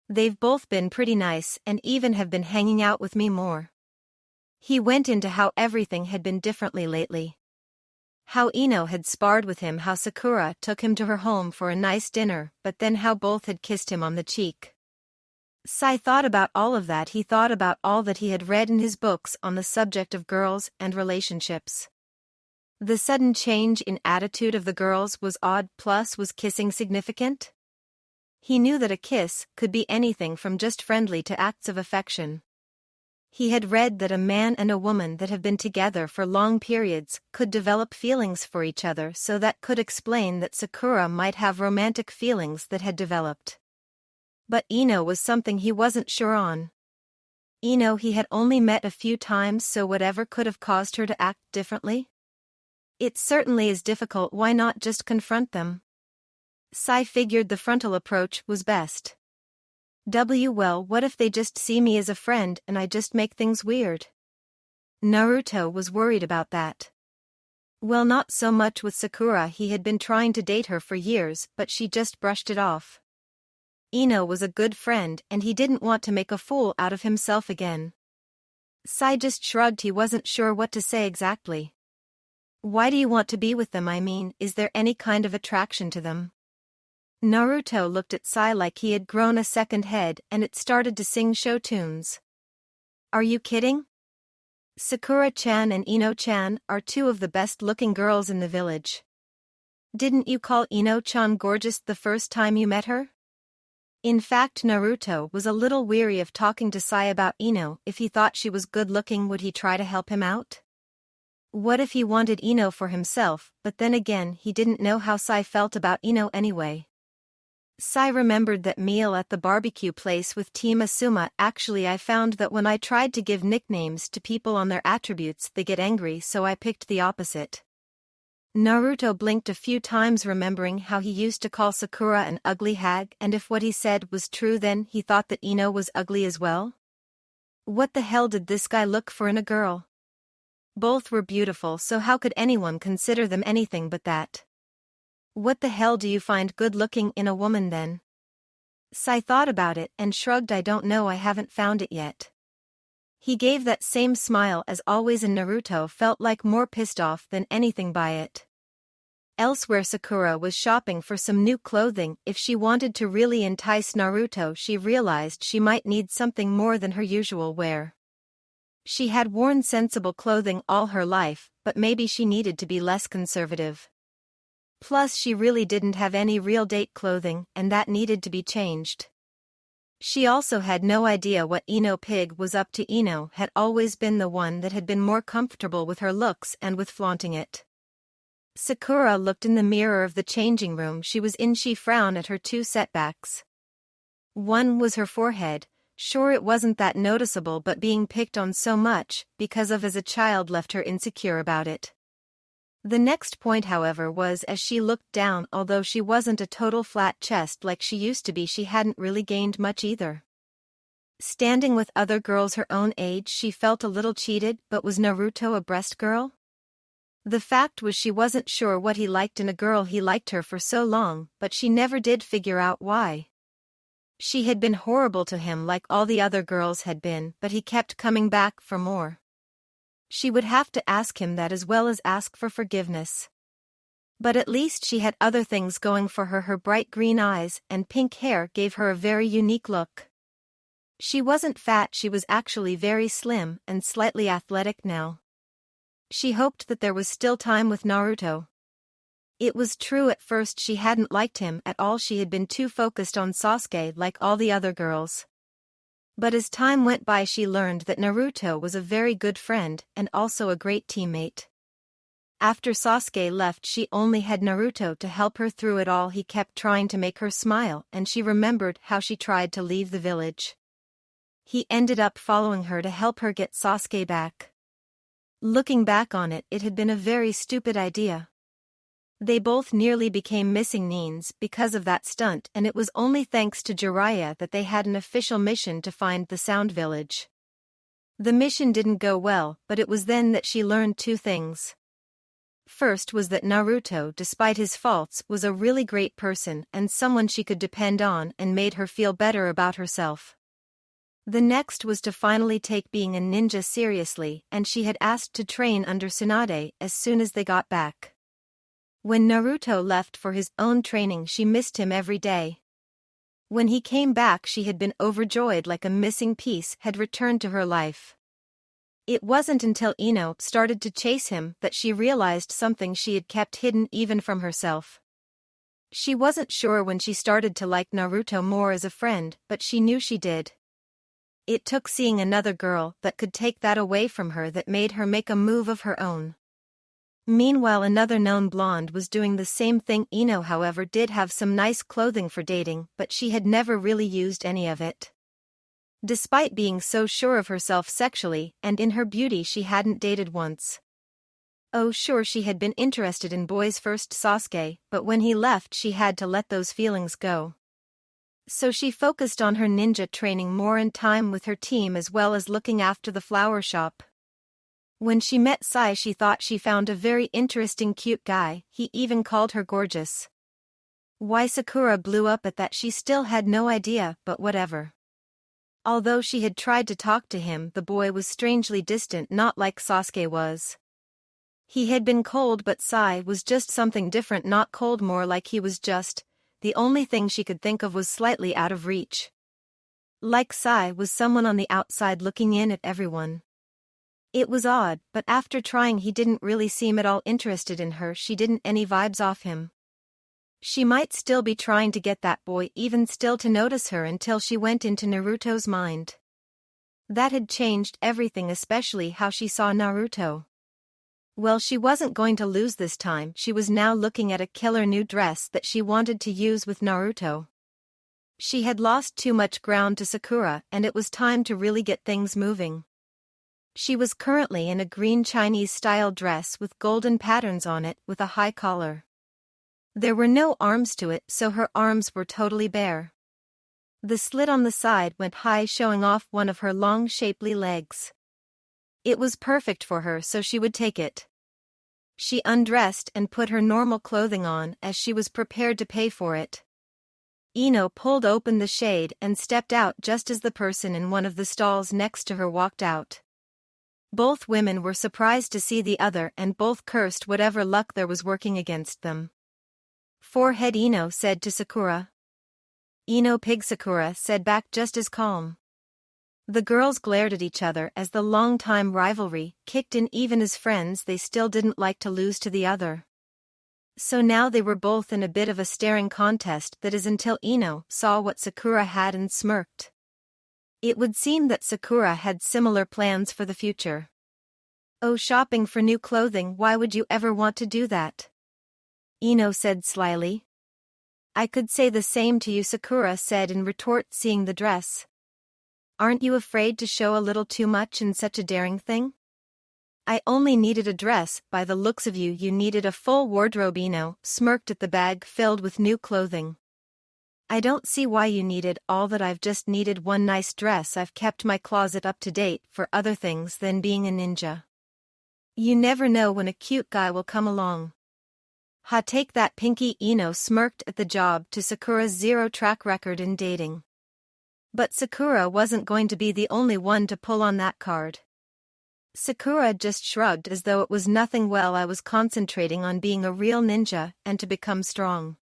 They've both been pretty nice and even have been hanging out with me more. He went into how everything had been differently lately. How Ino had sparred with him, how Sakura took him to her home for a nice dinner, but then how both had kissed him on the cheek. Sai thought about all of that. He thought about all that he had read in his books on the subject of girls and relationships. The sudden change in attitude of the girls was odd, plus was kissing significant? He knew that a kiss could be anything from just friendly to acts of affection. He had read that a man and a woman that have been together for long periods could develop feelings for each other, so that could explain that Sakura might have romantic feelings that had developed. But Ino was something he wasn't sure on. Ino he had only met a few times, so whatever could have caused her to act differently? It certainly is difficult. Why not just confront them? Sai figured the frontal approach was best. Well, what if they just see me as a friend and I just make things weird? Naruto was worried about that. Well, not so much with Sakura. He had been trying to date her for years, but she just brushed it off. Ino was a good friend and he didn't want to make a fool out of himself again. Sai just shrugged. He wasn't sure what to say exactly. Why do you want to be with them? I mean, is there any kind of attraction to them? Naruto looked at Sai like he had grown a second head and it started to sing show tunes. Are you kidding? Sakura-chan and Ino-chan are two of the best-looking girls in the village. Didn't you call Ino-chan gorgeous the first time you met her? In fact, Naruto was a little weary of talking to Sai about Ino. If he thought she was good-looking, would he try to help him out? What if he wanted Ino for himself? But then again, he didn't know how Sai felt about Ino anyway. Sai remembered that meal at the barbecue place with Team Asuma. Actually, I found that when I tried to give nicknames to people on their attributes, they get angry, so I picked the opposite. Naruto blinked a few times, remembering how he used to call Sakura an ugly hag, and if what he said was true, then he thought that Ino was ugly as well. What the hell did this guy look for in a girl? Both were beautiful, so how could anyone consider them anything but that? What the hell do you find good-looking in a woman then? Sai thought about it and shrugged. I don't know, I haven't found it yet. He gave that same smile as always, and Naruto felt like more pissed off than anything by it. Elsewhere, Sakura was shopping for some new clothing. If she wanted to really entice Naruto, she realized she might need something more than her usual wear. She had worn sensible clothing all her life, but maybe she needed to be less conservative. Plus she really didn't have any real date clothing, and that needed to be changed. She also had no idea what Ino Pig was up to. Ino had always been the one that had been more comfortable with her looks and with flaunting it. Sakura looked in the mirror of the changing room she was in. She frowned at her two setbacks. One was her forehead. Sure, it wasn't that noticeable, but being picked on so much because of as a child left her insecure about it. The next point, however, was as she looked down, although she wasn't a total flat chest like she used to be, she hadn't really gained much either. Standing with other girls her own age, she felt a little cheated, but was Naruto a breast girl? The fact was she wasn't sure what he liked in a girl. He liked her for so long, but she never did figure out why. She had been horrible to him like all the other girls had been, but he kept coming back for more. She would have to ask him that as well as ask for forgiveness. But at least she had other things going for her. Her bright green eyes and pink hair gave her a very unique look. She wasn't fat, she was actually very slim and slightly athletic now. She hoped that there was still time with Naruto. It was true at first she hadn't liked him at all. She had been too focused on Sasuke like all the other girls. But as time went by she learned that Naruto was a very good friend and also a great teammate. After Sasuke left, she only had Naruto to help her through it all. He kept trying to make her smile, and she remembered how she tried to leave the village. He ended up following her to help her get Sasuke back. Looking back on it, it had been a very stupid idea. They both nearly became missing Nines because of that stunt, and it was only thanks to Jiraiya that they had an official mission to find the Sound Village. The mission didn't go well, but it was then that she learned two things. First was that Naruto, despite his faults, was a really great person and someone she could depend on, and made her feel better about herself. The next was to finally take being a ninja seriously, and she had asked to train under Tsunade as soon as they got back. When Naruto left for his own training, she missed him every day. When he came back, she had been overjoyed like a missing piece had returned to her life. It wasn't until Ino started to chase him that she realized something she had kept hidden even from herself. She wasn't sure when she started to like Naruto more as a friend, but she knew she did. It took seeing another girl that could take that away from her that made her make a move of her own. Meanwhile, another known blonde was doing the same thing. Ino, however, did have some nice clothing for dating, but she had never really used any of it. Despite being so sure of herself sexually and in her beauty, she hadn't dated once. Oh sure, she had been interested in boys first, Sasuke, but when he left she had to let those feelings go. So she focused on her ninja training more and time with her team, as well as looking after the flower shop. When she met Sai, she thought she found a very interesting, cute guy. He even called her gorgeous. Why Sakura blew up at that she still had no idea, but whatever. Although she had tried to talk to him, the boy was strangely distant, not like Sasuke was. He had been cold, but Sai was just something different, not cold, more like he was just. The only thing she could think of was slightly out of reach. Like Sai was someone on the outside looking in at everyone. It was odd, but after trying he didn't really seem at all interested in her. She didn't any vibes off him. She might still be trying to get that boy even still to notice her until she went into Naruto's mind. That had changed everything, especially how she saw Naruto. Well, she wasn't going to lose this time. She was now looking at a killer new dress that she wanted to use with Naruto. She had lost too much ground to Sakura, and it was time to really get things moving. She was currently in a green Chinese-style dress with golden patterns on it, with a high collar. There were no arms to it, so her arms were totally bare. The slit on the side went high, showing off one of her long, shapely legs. It was perfect for her, so she would take it. She undressed and put her normal clothing on as she was prepared to pay for it. Ino pulled open the shade and stepped out just as the person in one of the stalls next to her walked out. Both women were surprised to see the other, and both cursed whatever luck there was working against them. Forehead, Ino said to Sakura. Ino Pig, Sakura said back just as calm. The girls glared at each other as the long-time rivalry kicked in. Even as friends they still didn't like to lose to the other. So now they were both in a bit of a staring contest, that is, until Ino saw what Sakura had and smirked. It would seem that Sakura had similar plans for the future. "Oh, shopping for new clothing, why would you ever want to do that?" Ino said slyly. "I could say the same to you," Sakura said in retort, seeing the dress. "Aren't you afraid to show a little too much in such a daring thing?" "I only needed a dress, by the looks of you you needed a full wardrobe." Ino smirked at the bag filled with new clothing. "I don't see why you needed all that. I've just needed one nice dress. I've kept my closet up to date for other things than being a ninja. You never know when a cute guy will come along." "Ha, take that, Pinky." Ino smirked at the job to Sakura's zero track record in dating. But Sakura wasn't going to be the only one to pull on that card. Sakura just shrugged as though it was nothing. "Well, I was concentrating on being a real ninja and to become strong.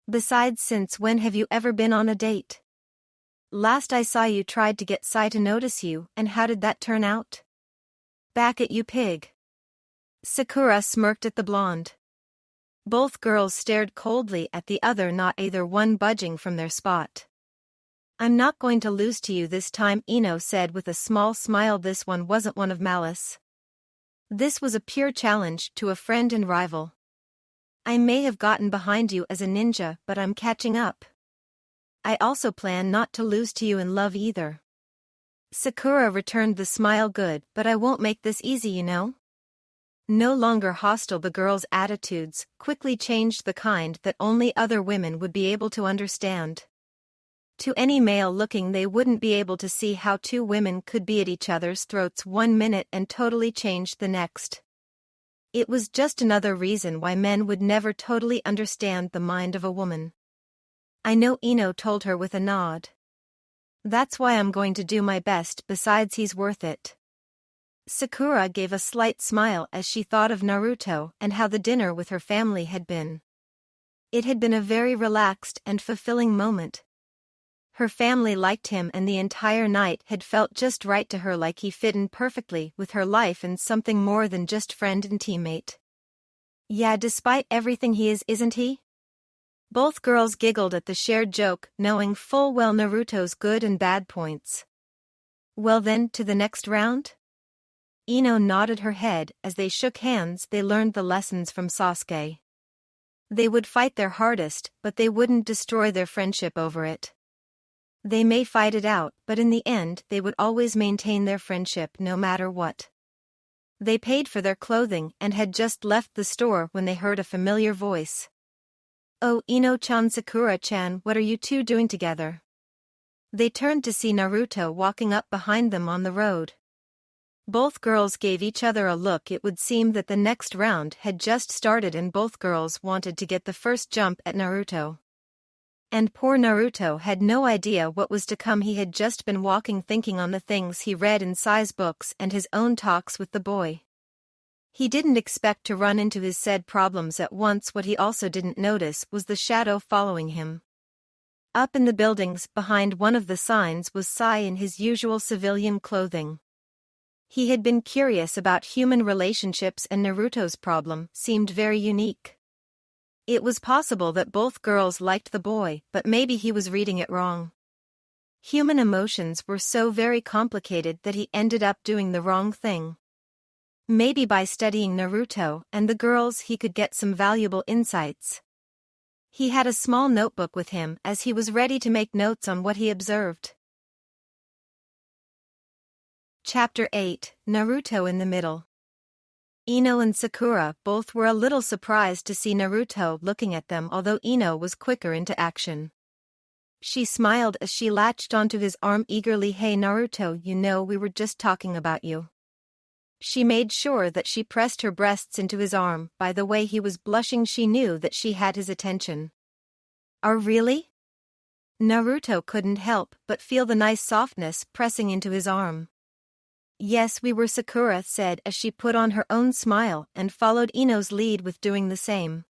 Besides, since when have you ever been on a date? Last I saw you tried to get Sai to notice you, and how did that turn out?" "Back at you, pig." Sakura smirked at the blonde. Both girls stared coldly at the other, not either one budging from their spot. "I'm not going to lose to you this time," Ino said with a small smile. This one wasn't one of malice. This was a pure challenge to a friend and rival. "I may have gotten behind you as a ninja, but I'm catching up. I also plan not to lose to you in love either." Sakura returned the smile. "Good, but I won't make this easy, you know." No longer hostile, the girls' attitudes quickly changed, the kind that only other women would be able to understand. To any male looking, they wouldn't be able to see how two women could be at each other's throats 1 minute and totally change the next. It was just another reason why men would never totally understand the mind of a woman. "I know," Ino told her with a nod. "That's why I'm going to do my best. Besides, he's worth it." Sakura gave a slight smile as she thought of Naruto and how the dinner with her family had been. It had been a very relaxed and fulfilling moment. Her family liked him, and the entire night had felt just right to her, like he fit in perfectly with her life and something more than just friend and teammate. "Yeah, despite everything he is, isn't he?" Both girls giggled at the shared joke, knowing full well Naruto's good and bad points. "Well then, to the next round?" Ino nodded her head as they shook hands. They learned the lessons from Sasuke. They would fight their hardest, but they wouldn't destroy their friendship over it. They may fight it out, but in the end they would always maintain their friendship no matter what. They paid for their clothing and had just left the store when they heard a familiar voice. "Oh, Ino-chan, Sakura-chan, what are you two doing together?" They turned to see Naruto walking up behind them on the road. Both girls gave each other a look. It would seem that the next round had just started and both girls wanted to get the first jump at Naruto. And poor Naruto had no idea what was to come. He had just been walking, thinking on the things he read in Sai's books and his own talks with the boy. He didn't expect to run into his said problems at once. What he also didn't notice was the shadow following him. Up in the buildings behind one of the signs was Sai in his usual civilian clothing. He had been curious about human relationships, and Naruto's problem seemed very unique. It was possible that both girls liked the boy, but maybe he was reading it wrong. Human emotions were so very complicated that he ended up doing the wrong thing. Maybe by studying Naruto and the girls he could get some valuable insights. He had a small notebook with him as he was ready to make notes on what he observed. Chapter 8, Naruto in the Middle. Ino and Sakura both were a little surprised to see Naruto looking at them, although Ino was quicker into action. She smiled as she latched onto his arm eagerly. "Hey Naruto, you know, we were just talking about you." She made sure that she pressed her breasts into his arm. By the way he was blushing, she knew that she had his attention. "Oh really?" Naruto couldn't help but feel the nice softness pressing into his arm. "Yes, we were," Sakura said as she put on her own smile and followed Ino's lead with doing the same.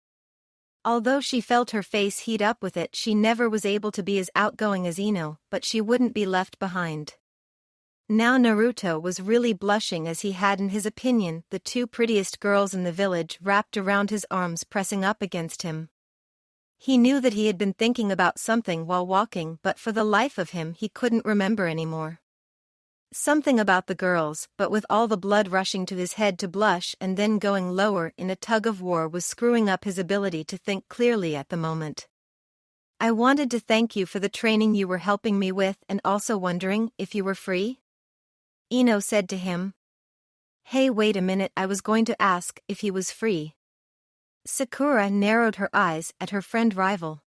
Although she felt her face heat up with it, she never was able to be as outgoing as Ino, but she wouldn't be left behind. Now Naruto was really blushing as he had, in his opinion, the two prettiest girls in the village wrapped around his arms, pressing up against him. He knew that he had been thinking about something while walking, but for the life of him he couldn't remember anymore. Something about the girls, but with all the blood rushing to his head to blush and then going lower in a tug of war was screwing up his ability to think clearly at the moment. I wanted to thank you for the training you were helping me with and also wondering if you were free? Ino said to him. Hey, wait a minute, I was going to ask if he was free. Sakura narrowed her eyes at her friend rival.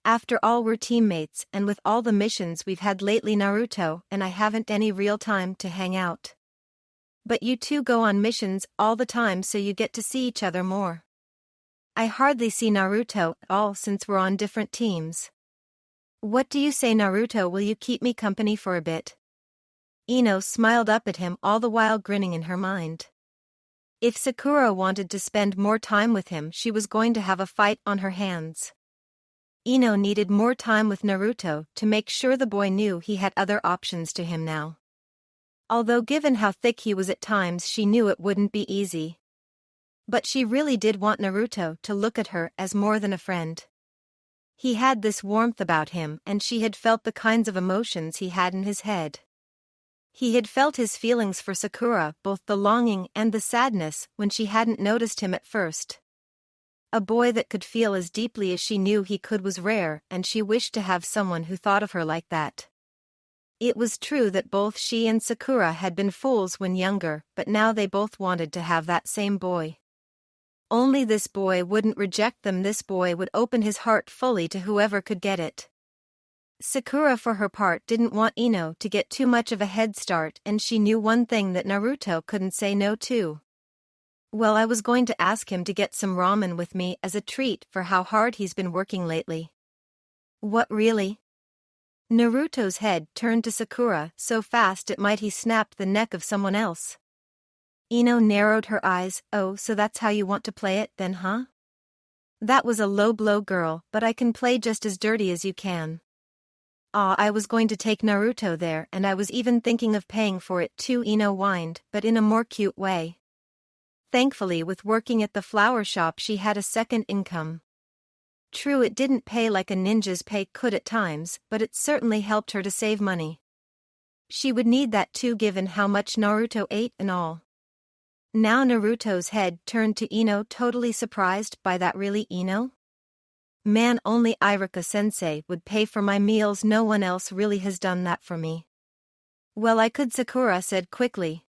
After all, we're teammates, and with all the missions we've had lately, Naruto and I haven't any real time to hang out. But you two go on missions all the time, so you get to see each other more. I hardly see Naruto at all since we're on different teams. What do you say, Naruto? Will you keep me company for a bit? Ino smiled up at him, all the while grinning in her mind. If Sakura wanted to spend more time with him, she was going to have a fight on her hands. Ino needed more time with Naruto to make sure the boy knew he had other options to him now. Although given how thick he was at times, she knew it wouldn't be easy. But she really did want Naruto to look at her as more than a friend. He had this warmth about him, and she had felt the kinds of emotions he had in his head. He had felt his feelings for Sakura, both the longing and the sadness, when she hadn't noticed him at first. A boy that could feel as deeply as she knew he could was rare, and she wished to have someone who thought of her like that. It was true that both she and Sakura had been fools when younger, but now they both wanted to have that same boy. Only this boy wouldn't reject them. This boy would open his heart fully to whoever could get it. Sakura, for her part, didn't want Ino to get too much of a head start, and she knew one thing that Naruto couldn't say no to. Well, I was going to ask him to get some ramen with me as a treat for how hard he's been working lately. What, really? Naruto's head turned to Sakura so fast it might he snapped the neck of someone else. Ino narrowed her eyes. Oh, so that's how you want to play it then, huh? That was a low blow, girl, but I can play just as dirty as you can. I was going to take Naruto there, and I was even thinking of paying for it too, Ino whined, but in a more cute way. Thankfully, with working at the flower shop, she had a second income. True, it didn't pay like a ninja's pay could at times, but it certainly helped her to save money. She would need that too, given how much Naruto ate and all. Now Naruto's head turned to Ino, totally surprised by that. Really, Ino? Man, only Iruka-sensei would pay for my meals. No one else really has done that for me. Well, I could, Sakura said quickly.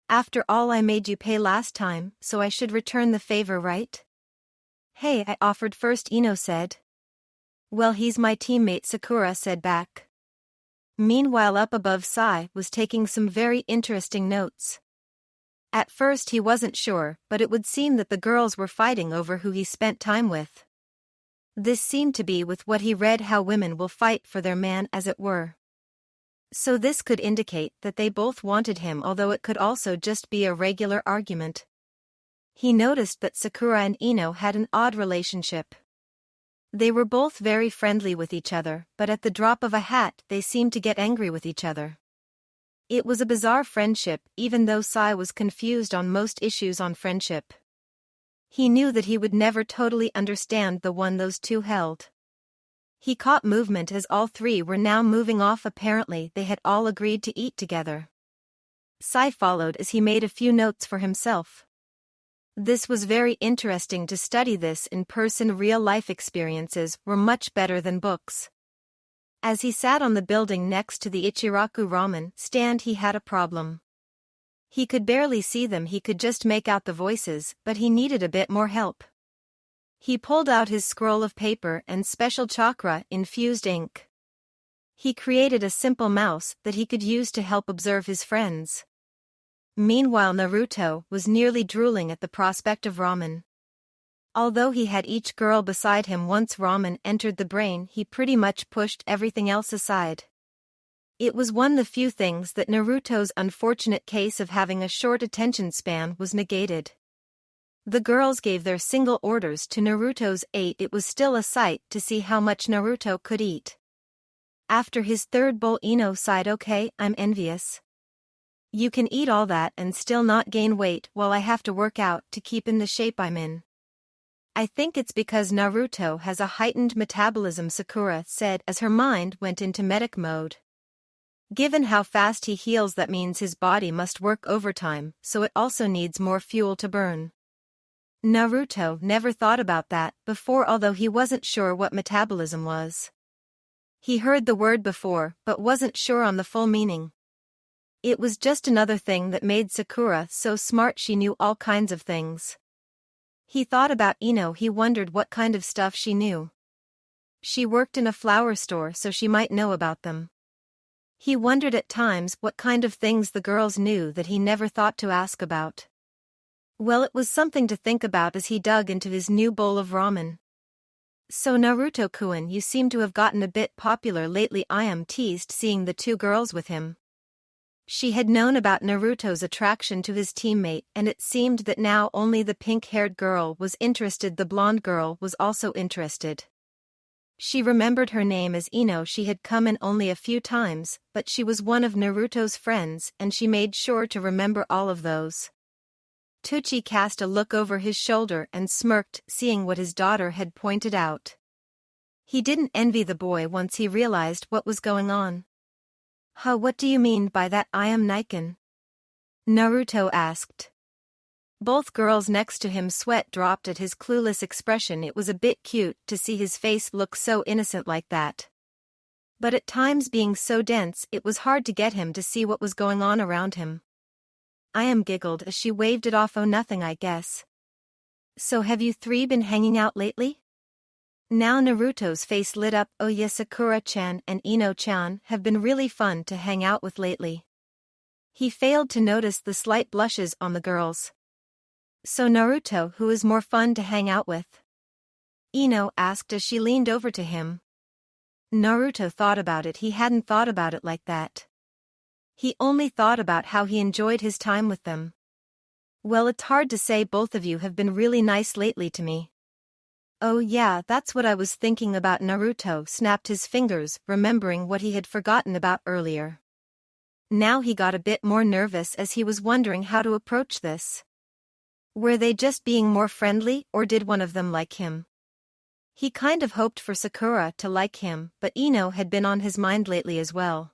After all, I made you pay last time, so I should return the favor, right? Hey, I offered first, Ino said. Well, he's my teammate, Sakura said back. Meanwhile, up above, Sai was taking some very interesting notes. At first he wasn't sure, but it would seem that the girls were fighting over who he spent time with. This seemed to be with what he read, how women will fight for their man, as it were. So this could indicate that they both wanted him, although it could also just be a regular argument. He noticed that Sakura and Ino had an odd relationship. They were both very friendly with each other, but at the drop of a hat they seemed to get angry with each other. It was a bizarre friendship, even though Sai was confused on most issues on friendship. He knew that he would never totally understand the one those two held. He caught movement as all three were now moving off. Apparently they had all agreed to eat together. Sai followed as he made a few notes for himself. This was very interesting to study this in person. Real-life experiences were much better than books. As he sat on the building next to the Ichiraku ramen stand, he had a problem. He could barely see them. He could just make out the voices, but he needed a bit more help. He pulled out his scroll of paper and special chakra-infused ink. He created a simple mouse that he could use to help observe his friends. Meanwhile, Naruto was nearly drooling at the prospect of ramen. Although he had each girl beside him, once ramen entered the brain, he pretty much pushed everything else aside. It was one of the few things that Naruto's unfortunate case of having a short attention span was negated. The girls gave their single orders to Naruto's 8. It was still a sight to see how much Naruto could eat. After his third bowl, Ino sighed. Okay, I'm envious. You can eat all that and still not gain weight while I have to work out to keep in the shape I'm in. I think it's because Naruto has a heightened metabolism, Sakura said as her mind went into medic mode. Given how fast he heals, that means his body must work overtime, so it also needs more fuel to burn. Naruto never thought about that before, although he wasn't sure what metabolism was. He heard the word before but wasn't sure on the full meaning. It was just another thing that made Sakura so smart. She knew all kinds of things. He thought about Ino. He wondered what kind of stuff she knew. She worked in a flower store, so she might know about them. He wondered at times what kind of things the girls knew that he never thought to ask about. Well, it was something to think about as he dug into his new bowl of ramen. So Naruto-kun, you seem to have gotten a bit popular lately. I am teased seeing the two girls with him. She had known about Naruto's attraction to his teammate, and it seemed that now only the pink-haired girl was interested. The blonde girl was also interested. She remembered her name as Ino. She had come in only a few times, but she was one of Naruto's friends and she made sure to remember all of those. Tucci cast a look over his shoulder and smirked, seeing what his daughter had pointed out. He didn't envy the boy once he realized what was going on. Huh, what do you mean by that? I am Niken? Naruto asked. Both girls next to him sweat dropped at his clueless expression. It was a bit cute to see his face look so innocent like that. But at times, being so dense, it was hard to get him to see what was going on around him. I am giggled as she waved it off. Oh, nothing, I guess. So have you three been hanging out lately? Now Naruto's face lit up. Oh yes, Sakura-chan and Ino-chan have been really fun to hang out with lately. He failed to notice the slight blushes on the girls. So Naruto, who is more fun to hang out with? Ino asked as she leaned over to him. Naruto thought about it. He hadn't thought about it like that. He only thought about how he enjoyed his time with them. Well, it's hard to say. Both of you have been really nice lately to me. Oh yeah, that's what I was thinking about. Naruto snapped his fingers, remembering what he had forgotten about earlier. Now he got a bit more nervous as he was wondering how to approach this. Were they just being more friendly, or did one of them like him? He kind of hoped for Sakura to like him, but Ino had been on his mind lately as well.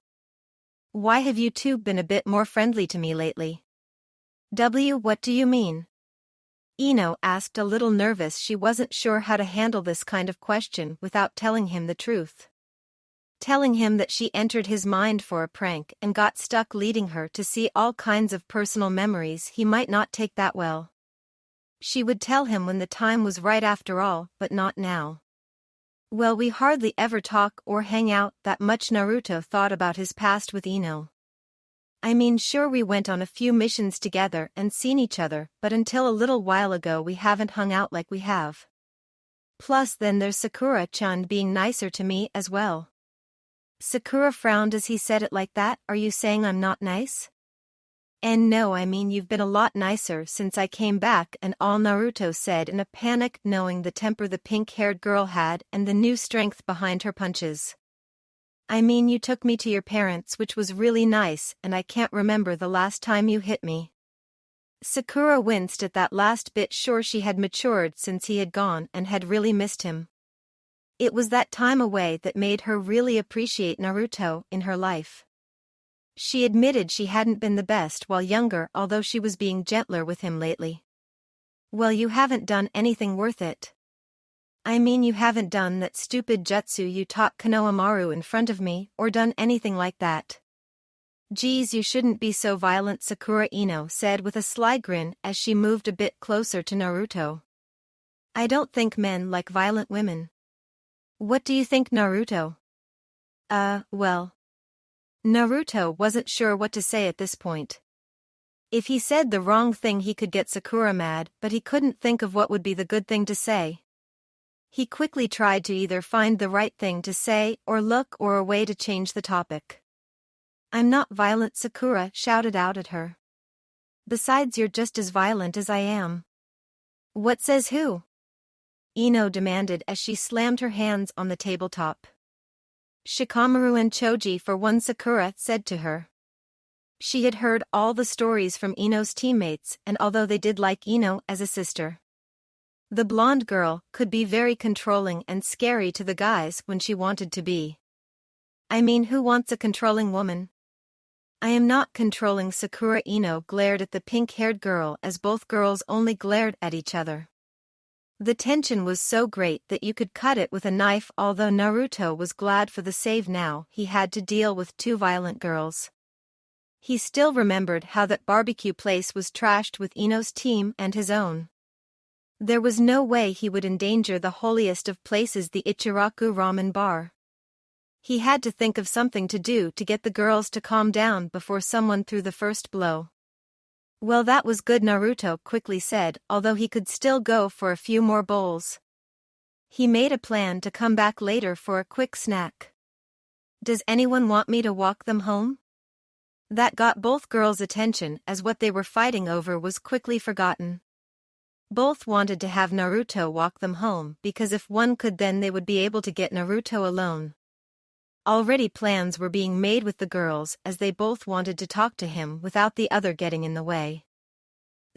Why have you two been a bit more friendly to me lately? What do you mean? Ino asked, a little nervous. She wasn't sure how to handle this kind of question without telling him the truth. Telling him that she entered his mind for a prank and got stuck, leading her to see all kinds of personal memories. He might not take that well. She would tell him when the time was right after all, but not now. Well, we hardly ever talk or hang out that much. Naruto thought about his past with Ino. I mean, sure, we went on a few missions together and seen each other, but until a little while ago we haven't hung out like we have. Plus then there's Sakura-chan being nicer to me as well. Sakura frowned as he said it like that. Are you saying I'm not nice? And no, I mean you've been a lot nicer since I came back and all, Naruto said in a panic, knowing the temper the pink-haired girl had and the new strength behind her punches. I mean, you took me to your parents, which was really nice, and I can't remember the last time you hit me. Sakura winced at that last bit, sure she had matured since he had gone and had really missed him. It was that time away that made her really appreciate Naruto in her life. She admitted she hadn't been the best while younger, although she was being gentler with him lately. Well, you haven't done anything worth it. I mean, you haven't done that stupid jutsu you taught Konohamaru in front of me, or done anything like that. Geez, you shouldn't be so violent, Sakura, Ino said with a sly grin as she moved a bit closer to Naruto. I don't think men like violent women. What do you think, Naruto? Well. Naruto wasn't sure what to say at this point. If he said the wrong thing he could get Sakura mad, but he couldn't think of what would be the good thing to say. He quickly tried to either find the right thing to say or look or a way to change the topic. I'm not violent, Sakura shouted out at her. Besides, you're just as violent as I am. What says who? Ino demanded as she slammed her hands on the tabletop. Shikamaru and Choji for one, Sakura said to her. She had heard all the stories from Ino's teammates, and although they did like Ino as a sister, the blonde girl could be very controlling and scary to the guys when she wanted to be. I mean, who wants a controlling woman? I am not controlling. Sakura. Ino glared at the pink-haired girl as both girls only glared at each other. The tension was so great that you could cut it with a knife. Although Naruto was glad for the save now he had to deal with two violent girls. He still remembered how that barbecue place was trashed with Ino's team and his own. There was no way he would endanger the holiest of places, the Ichiraku ramen bar. He had to think of something to do to get the girls to calm down before someone threw the first blow. Well, that was good, Naruto quickly said, although he could still go for a few more bowls. He made a plan to come back later for a quick snack. Does anyone want me to walk them home? That got both girls' attention as what they were fighting over was quickly forgotten. Both wanted to have Naruto walk them home because if one could, then they would be able to get Naruto alone. Already plans were being made with the girls as they both wanted to talk to him without the other getting in the way.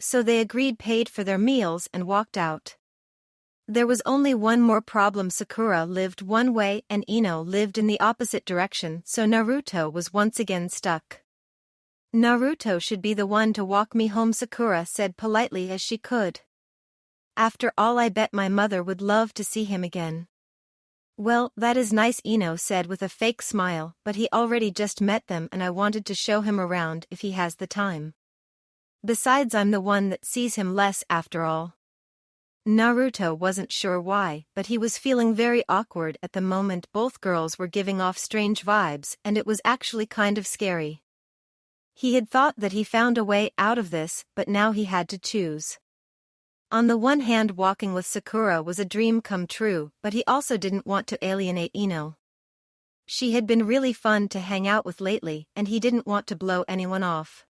So they agreed, paid for their meals and walked out. There was only one more problem. Sakura lived one way and Ino lived in the opposite direction, so Naruto was once again stuck. Naruto should be the one to walk me home, Sakura said politely as she could. After all, I bet my mother would love to see him again. Well, that is nice, Ino said with a fake smile, but he already just met them and I wanted to show him around if he has the time. Besides, I'm the one that sees him less after all. Naruto wasn't sure why, but he was feeling very awkward at the moment. Both girls were giving off strange vibes and it was actually kind of scary. He had thought that he found a way out of this, but now he had to choose. On the one hand, walking with Sakura was a dream come true, but he also didn't want to alienate Ino. She had been really fun to hang out with lately, and he didn't want to blow anyone off.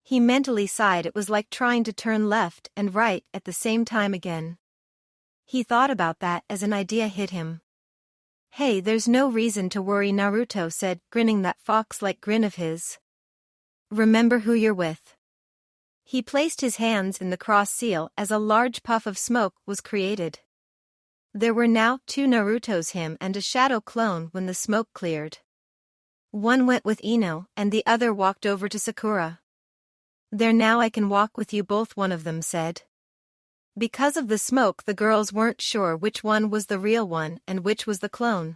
He mentally sighed. It was like trying to turn left and right at the same time again. He thought about that as an idea hit him. Hey, there's no reason to worry, Naruto said, grinning that fox-like grin of his. Remember who you're with. He placed his hands in the cross seal as a large puff of smoke was created. There were now two Narutos, him and a shadow clone. When the smoke cleared, one went with Ino and the other walked over to Sakura. There, now I can walk with you both, one of them said. Because of the smoke, the girls weren't sure which one was the real one and which was the clone.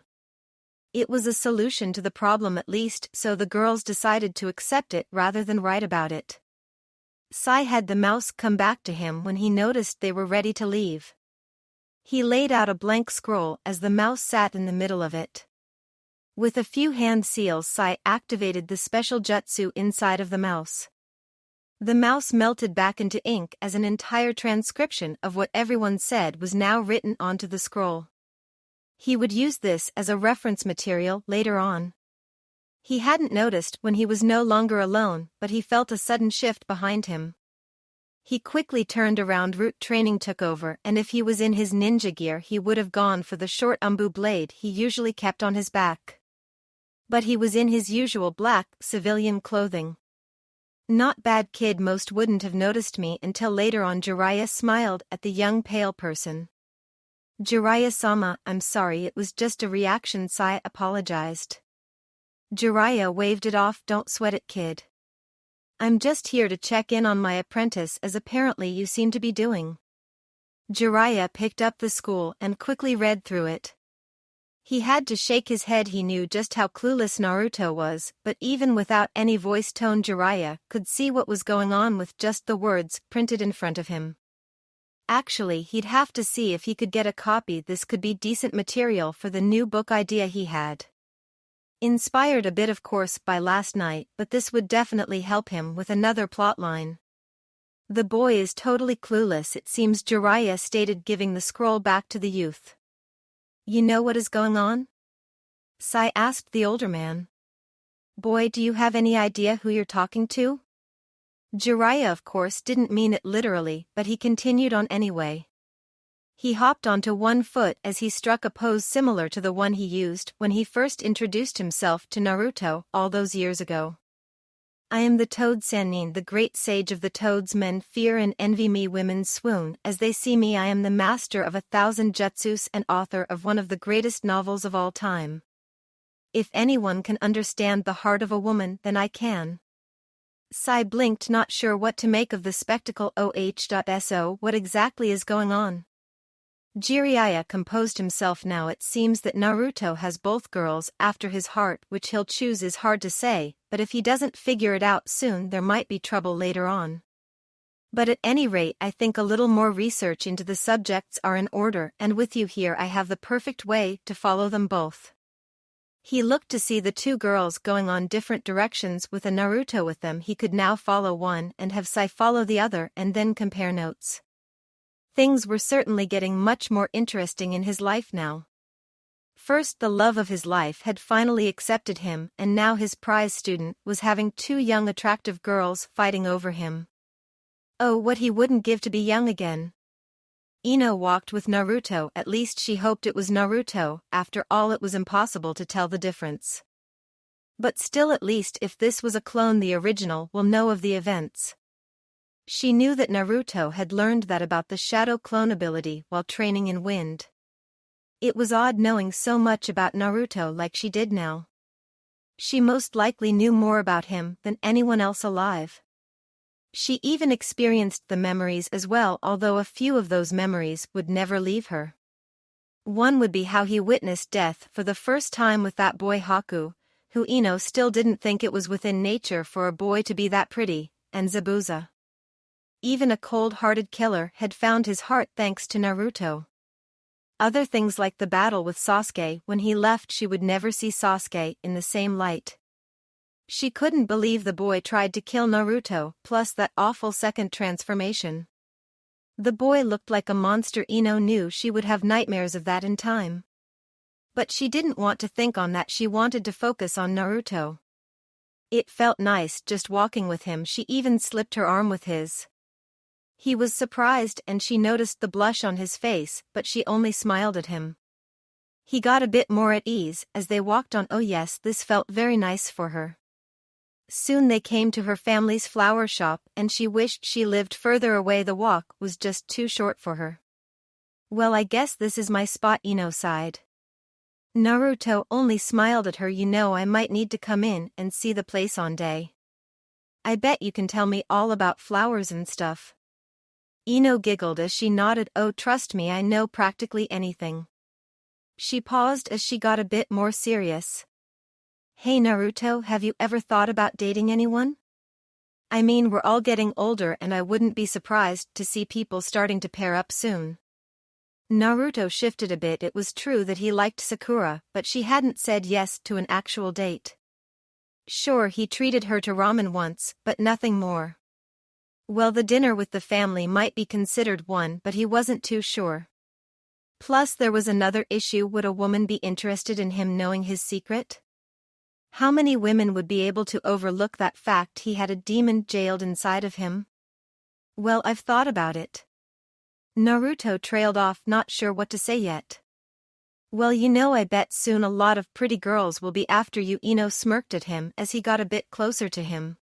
It was a solution to the problem at least, so the girls decided to accept it rather than write about it. Sai had the mouse come back to him when he noticed they were ready to leave. He laid out a blank scroll as the mouse sat in the middle of it. With a few hand seals, Sai activated the special jutsu inside of the mouse. The mouse melted back into ink as an entire transcription of what everyone said was now written onto the scroll. He would use this as a reference material later on. He hadn't noticed when he was no longer alone, but he felt a sudden shift behind him. He quickly turned around. Root training took over, and if he was in his ninja gear he would have gone for the short umbu blade he usually kept on his back. But he was in his usual black, civilian clothing. Not bad, kid, most wouldn't have noticed me until later on. Jiraiya smiled at the young pale person. Jiraiya-sama, I'm sorry, it was just a reaction, Sai apologized. Jiraiya waved it off. Don't sweat it, kid. I'm just here to check in on my apprentice, as apparently you seem to be doing. Jiraiya picked up the school and quickly read through it. He had to shake his head. He knew just how clueless Naruto was, but even without any voice tone, Jiraiya could see what was going on with just the words printed in front of him. Actually, he'd have to see if he could get a copy. This could be decent material for the new book idea he had. Inspired a bit, of course, by last night, but this would definitely help him with another plotline. The boy is totally clueless, it seems, Jiraiya stated, giving the scroll back to the youth. You know what is going on? Sai asked the older man. Boy, do you have any idea who you're talking to? Jiraiya, of course, didn't mean it literally, but he continued on anyway. He hopped onto one foot as he struck a pose similar to the one he used when he first introduced himself to Naruto all those years ago. I am the Toad Sannin, the great sage of the toads. Men fear and envy me, women swoon as they see me. I am the master of 1,000 jutsus and author of one of the greatest novels of all time. If anyone can understand the heart of a woman, then I can. Sai blinked, not sure what to make of the spectacle. Oh. What exactly is going on? Jiraiya composed himself now. It seems that Naruto has both girls after his heart. Which he'll choose is hard to say, but if he doesn't figure it out soon there might be trouble later on. But at any rate I think a little more research into the subjects are in order, and with you here I have the perfect way to follow them both. He looked to see the two girls going on different directions with a Naruto with them. He could now follow one and have Sai follow the other and then compare notes. Things were certainly getting much more interesting in his life now. First, the love of his life had finally accepted him, and now his prize student was having two young attractive girls fighting over him. Oh, what he wouldn't give to be young again. Ino walked with Naruto. At least she hoped it was Naruto. After all, it was impossible to tell the difference. But still, at least if this was a clone, the original will know of the events. She knew that Naruto had learned that about the shadow clone ability while training in Wind. It was odd knowing so much about Naruto like she did now. She most likely knew more about him than anyone else alive. She even experienced the memories as well, although a few of those memories would never leave her. One would be how he witnessed death for the first time with that boy Haku, who Ino still didn't think it was within nature for a boy to be that pretty, and Zabuza. Even a cold-hearted killer had found his heart thanks to Naruto. Other things like the battle with Sasuke. When he left, she would never see Sasuke in the same light. She couldn't believe the boy tried to kill Naruto, plus that awful second transformation. The boy looked like a monster. Ino knew she would have nightmares of that in time. But she didn't want to think on that. She wanted to focus on Naruto. It felt nice just walking with him. She even slipped her arm with his. He was surprised and she noticed the blush on his face, but she only smiled at him. He got a bit more at ease as they walked on. Oh yes, this felt very nice for her. Soon they came to her family's flower shop and she wished she lived further away. The walk was just too short for her. Well, I guess this is my spot, Ino sighed. Naruto only smiled at her. You know, I might need to come in and see the place on day. I bet you can tell me all about flowers and stuff. Ino giggled as she nodded. Oh, trust me, I know practically anything. She paused as she got a bit more serious. Hey Naruto, have you ever thought about dating anyone? I mean, we're all getting older and I wouldn't be surprised to see people starting to pair up soon. Naruto shifted a bit. It was true that he liked Sakura, but she hadn't said yes to an actual date. Sure, he treated her to ramen once, but nothing more. Well, the dinner with the family might be considered one, but he wasn't too sure. Plus there was another issue. Would a woman be interested in him knowing his secret? How many women would be able to overlook that fact he had a demon jailed inside of him? Well, I've thought about it. Naruto trailed off, not sure what to say yet. Well, you know, I bet soon a lot of pretty girls will be after you. Ino smirked at him as he got a bit closer to him.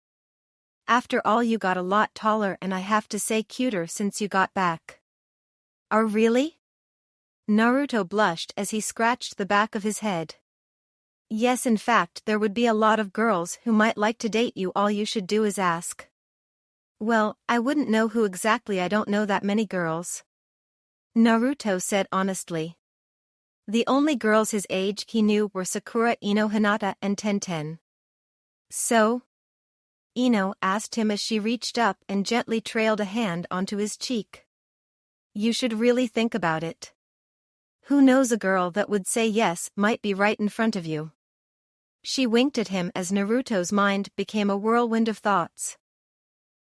After all, you got a lot taller and I have to say cuter since you got back. Oh really? Naruto blushed as he scratched the back of his head. Yes, in fact there would be a lot of girls who might like to date you. All you should do is ask. Well, I wouldn't know who exactly. I don't know that many girls. Naruto said honestly. The only girls his age he knew were Sakura, Ino, Hinata, and Tenten. So? Ino asked him as she reached up and gently trailed a hand onto his cheek. You should really think about it. Who knows, a girl that would say yes might be right in front of you. She winked at him as Naruto's mind became a whirlwind of thoughts.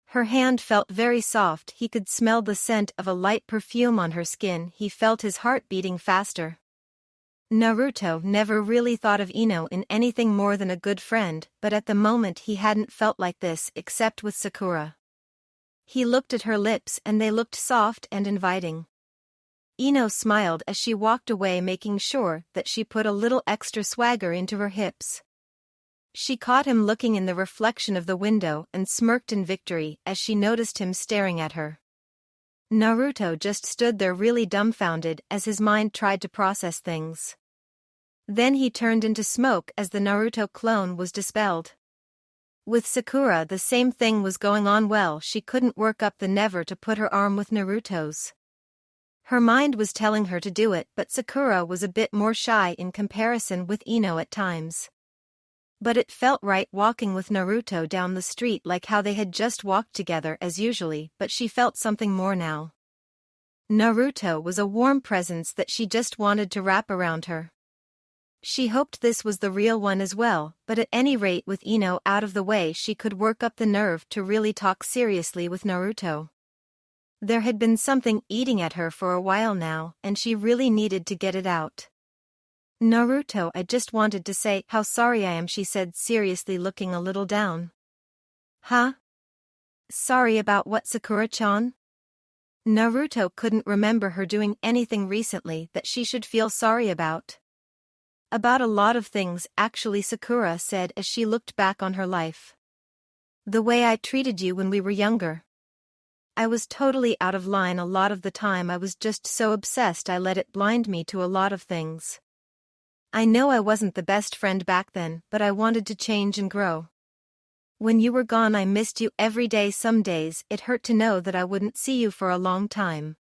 Her hand felt very soft. He could smell the scent of a light perfume on her skin. He felt his heart beating faster. Naruto never really thought of Ino in anything more than a good friend, but at the moment he hadn't felt like this except with Sakura. He looked at her lips and they looked soft and inviting. Ino smiled as she walked away, making sure that she put a little extra swagger into her hips. She caught him looking in the reflection of the window and smirked in victory as she noticed him staring at her. Naruto just stood there really dumbfounded as his mind tried to process things. Then he turned into smoke as the Naruto clone was dispelled. With Sakura the same thing was going on. Well, she couldn't work up the never to put her arm with Naruto's. Her mind was telling her to do it, but Sakura was a bit more shy in comparison with Ino at times. But it felt right walking with Naruto down the street like how they had just walked together as usually, but she felt something more now. Naruto was a warm presence that she just wanted to wrap around her. She hoped this was the real one as well, but at any rate with Ino out of the way she could work up the nerve to really talk seriously with Naruto. There had been something eating at her for a while now, and she really needed to get it out. Naruto, I just wanted to say how sorry I am, she said seriously, looking a little down. Huh? Sorry about what, Sakura-chan? Naruto couldn't remember her doing anything recently that she should feel sorry about. About a lot of things, actually, Sakura said as she looked back on her life. The way I treated you when we were younger. I was totally out of line a lot of the time. I was just so obsessed I let it blind me to a lot of things. I know I wasn't the best friend back then, but I wanted to change and grow. When you were gone I missed you every day. Some days it hurt to know that I wouldn't see you for a long time.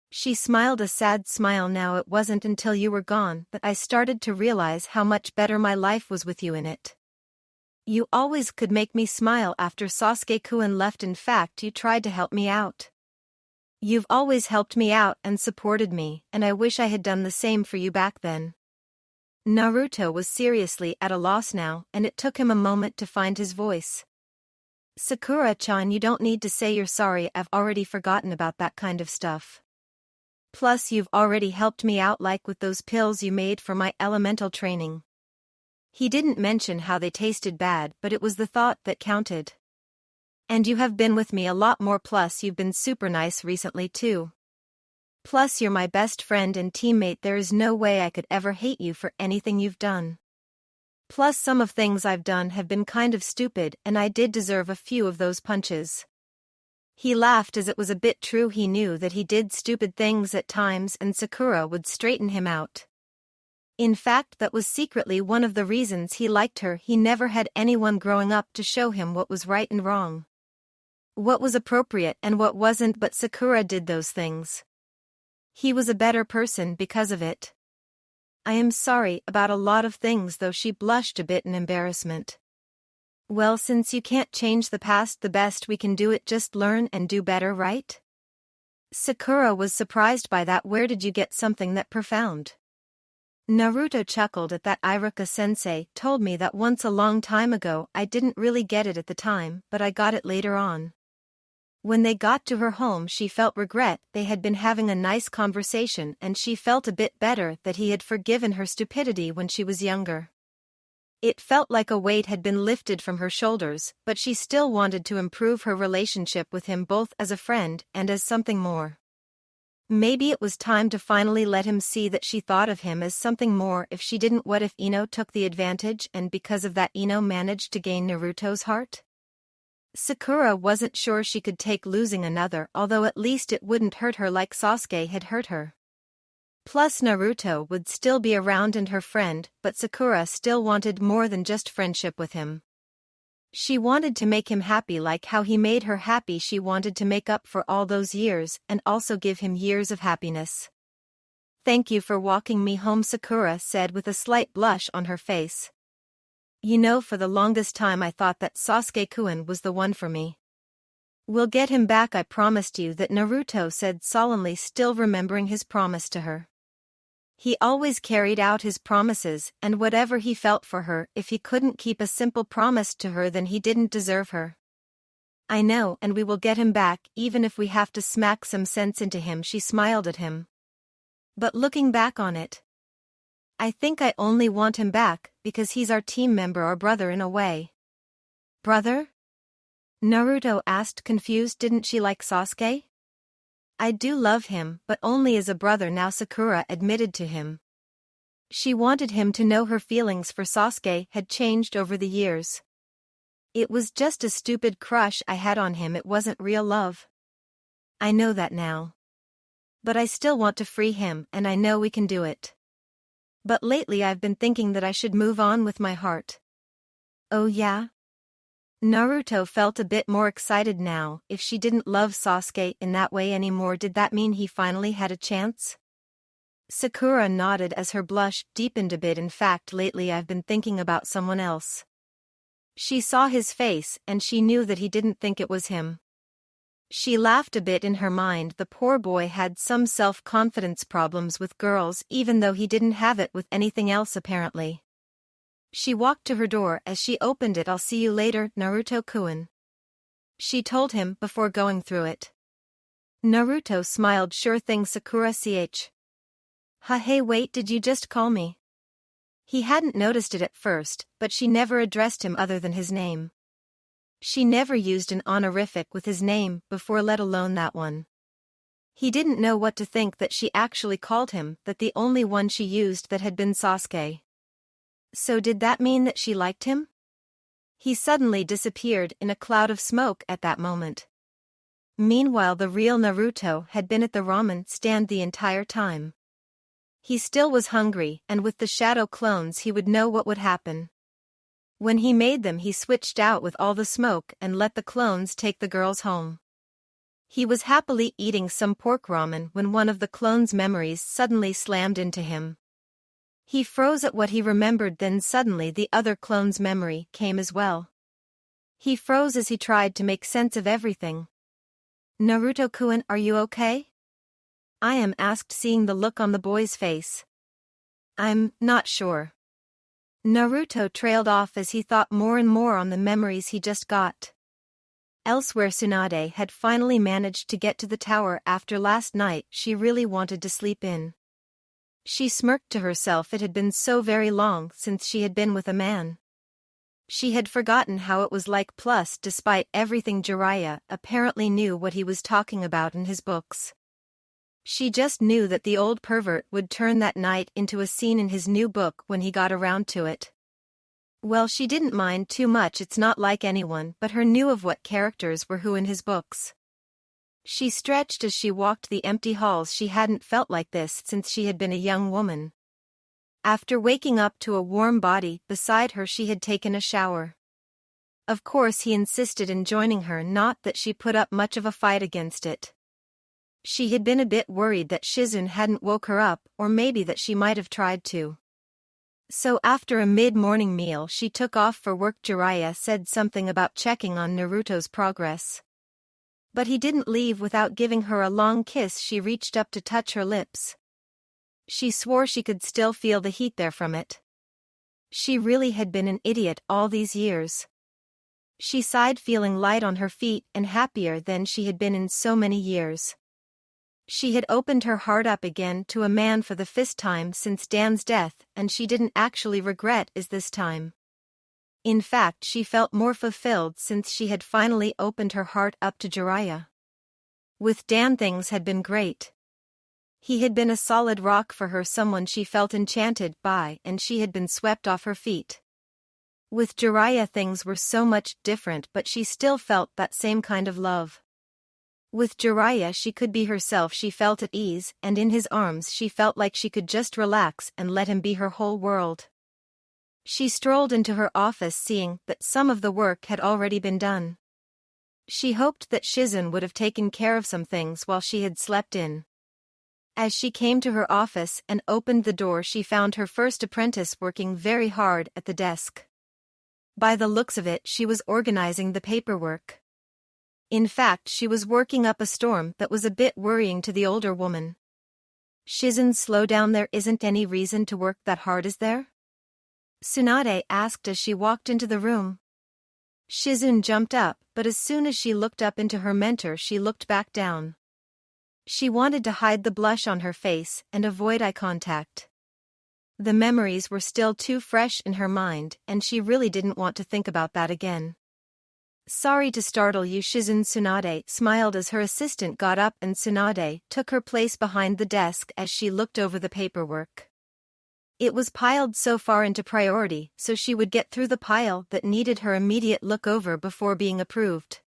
She smiled a sad smile. Now it wasn't until you were gone that I started to realize how much better my life was with you in it. You always could make me smile after Sasuke-kun left. In fact, you tried to help me out. You've always helped me out and supported me, and I wish I had done the same for you back then. Naruto was seriously at a loss now, and it took him a moment to find his voice. Sakura-chan, you don't need to say you're sorry. I've already forgotten about that kind of stuff. Plus you've already helped me out, like with those pills you made for my elemental training. He didn't mention how they tasted bad, but it was the thought that counted. And you have been with me a lot more, plus you've been super nice recently too. Plus you're my best friend and teammate. There is no way I could ever hate you for anything you've done. Plus some of things I've done have been kind of stupid, and I did deserve a few of those punches. He laughed as it was a bit true. He knew that he did stupid things at times and Sakura would straighten him out. In fact, that was secretly one of the reasons he liked her. He never had anyone growing up to show him what was right and wrong, what was appropriate and what wasn't, but Sakura did those things. He was a better person because of it. I am sorry about a lot of things, though. She blushed a bit in embarrassment. Well, since you can't change the past, the best we can do it just learn and do better, right? Sakura was surprised by that. Where did you get something that profound? Naruto chuckled at that. Iruka-sensei told me that once a long time ago. I didn't really get it at the time, but I got it later on. When they got to her home she felt regret. They had been having a nice conversation and she felt a bit better that he had forgiven her stupidity when she was younger. It felt like a weight had been lifted from her shoulders, but she still wanted to improve her relationship with him, both as a friend and as something more. Maybe it was time to finally let him see that she thought of him as something more. If she didn't, what if Ino took the advantage and because of that Ino managed to gain Naruto's heart? Sakura wasn't sure she could take losing another, although at least it wouldn't hurt her like Sasuke had hurt her. Plus Naruto would still be around and her friend, but Sakura still wanted more than just friendship with him. She wanted to make him happy like how he made her happy. She wanted to make up for all those years and also give him years of happiness. Thank you for walking me home, Sakura said with a slight blush on her face. You know, for the longest time I thought that Sasuke-kun was the one for me. We'll get him back, I promised you that, Naruto said solemnly, still remembering his promise to her. He always carried out his promises, and whatever he felt for her, if he couldn't keep a simple promise to her then he didn't deserve her. I know, and we will get him back, even if we have to smack some sense into him. She smiled at him. But looking back on it, I think I only want him back because he's our team member or brother in a way. Brother? Naruto asked, confused. Didn't she like Sasuke? I do love him, but only as a brother now, Sakura admitted to him. She wanted him to know her feelings for Sasuke had changed over the years. It was just a stupid crush I had on him, it wasn't real love. I know that now. But I still want to free him, and I know we can do it. But lately I've been thinking that I should move on with my heart. Oh yeah? Naruto felt a bit more excited now. If she didn't love Sasuke in that way anymore, did that mean he finally had a chance? Sakura nodded as her blush deepened a bit. In fact, lately I've been thinking about someone else. She saw his face and she knew that he didn't think it was him. She laughed a bit in her mind. The poor boy had some self-confidence problems with girls, even though he didn't have it with anything else apparently. She walked to her door. As she opened it, "I'll see you later, Naruto-kun," she told him before going through it. Naruto smiled. "Sure thing, Sakura-ch. Hey, wait, did you just call me?" He hadn't noticed it at first, but she never addressed him other than his name. She never used an honorific with his name before, let alone that one. He didn't know what to think that she actually called him that, the only one she used that had been Sasuke. So did that mean that she liked him? He suddenly disappeared in a cloud of smoke at that moment. Meanwhile, the real Naruto had been at the ramen stand the entire time. He still was hungry, and with the shadow clones he would know what would happen. When he made them, he switched out with all the smoke and let the clones take the girls home. He was happily eating some pork ramen when one of the clones' memories suddenly slammed into him. He froze at what he remembered, then suddenly the other clone's memory came as well. He froze as he tried to make sense of everything. "Naruto-kun, are you okay?" I am asked, seeing the look on the boy's face. "I'm not sure." Naruto trailed off as he thought more and more on the memories he just got. Elsewhere, Tsunade had finally managed to get to the tower after last night she really wanted to sleep in. She smirked to herself. It had been so very long since she had been with a man. She had forgotten how it was like. Plus, despite everything, Jiraiya apparently knew what he was talking about in his books. She just knew that the old pervert would turn that night into a scene in his new book when he got around to it. Well, she didn't mind too much. It's not like anyone but her knew of what characters were who in his books. She stretched as she walked the empty halls. She hadn't felt like this since she had been a young woman. After waking up to a warm body beside her, she had taken a shower. Of course, he insisted in joining her, not that she put up much of a fight against it. She had been a bit worried that Shizune hadn't woke her up, or maybe that she might have tried to. So after a mid-morning meal she took off for work. Jiraiya said something about checking on Naruto's progress. But he didn't leave without giving her a long kiss. She reached up to touch her lips. She swore she could still feel the heat there from it. She really had been an idiot all these years. She sighed, feeling light on her feet and happier than she had been in so many years. She had opened her heart up again to a man for the first time since Dan's death, and she didn't actually regret it this time. In fact, she felt more fulfilled since she had finally opened her heart up to Jiraiya. With Dan, things had been great. He had been a solid rock for her, someone she felt enchanted by, and she had been swept off her feet. With Jiraiya things were so much different, but she still felt that same kind of love. With Jiraiya she could be herself. She felt at ease, and in his arms she felt like she could just relax and let him be her whole world. She strolled into her office, seeing that some of the work had already been done. She hoped that Shizune would have taken care of some things while she had slept in. As she came to her office and opened the door, she found her first apprentice working very hard at the desk. By the looks of it, she was organizing the paperwork. In fact, she was working up a storm that was a bit worrying to the older woman. "Shizune, slow down, there isn't any reason to work that hard, is there?" Tsunade asked as she walked into the room. Shizune jumped up, but as soon as she looked up into her mentor she looked back down. She wanted to hide the blush on her face and avoid eye contact. The memories were still too fresh in her mind, and she really didn't want to think about that again. Sorry to startle you. Shizune Tsunade smiled as her assistant got up and Tsunade took her place behind the desk as she looked over the paperwork. It was piled so far into priority so she would get through the pile that needed her immediate look over before being approved.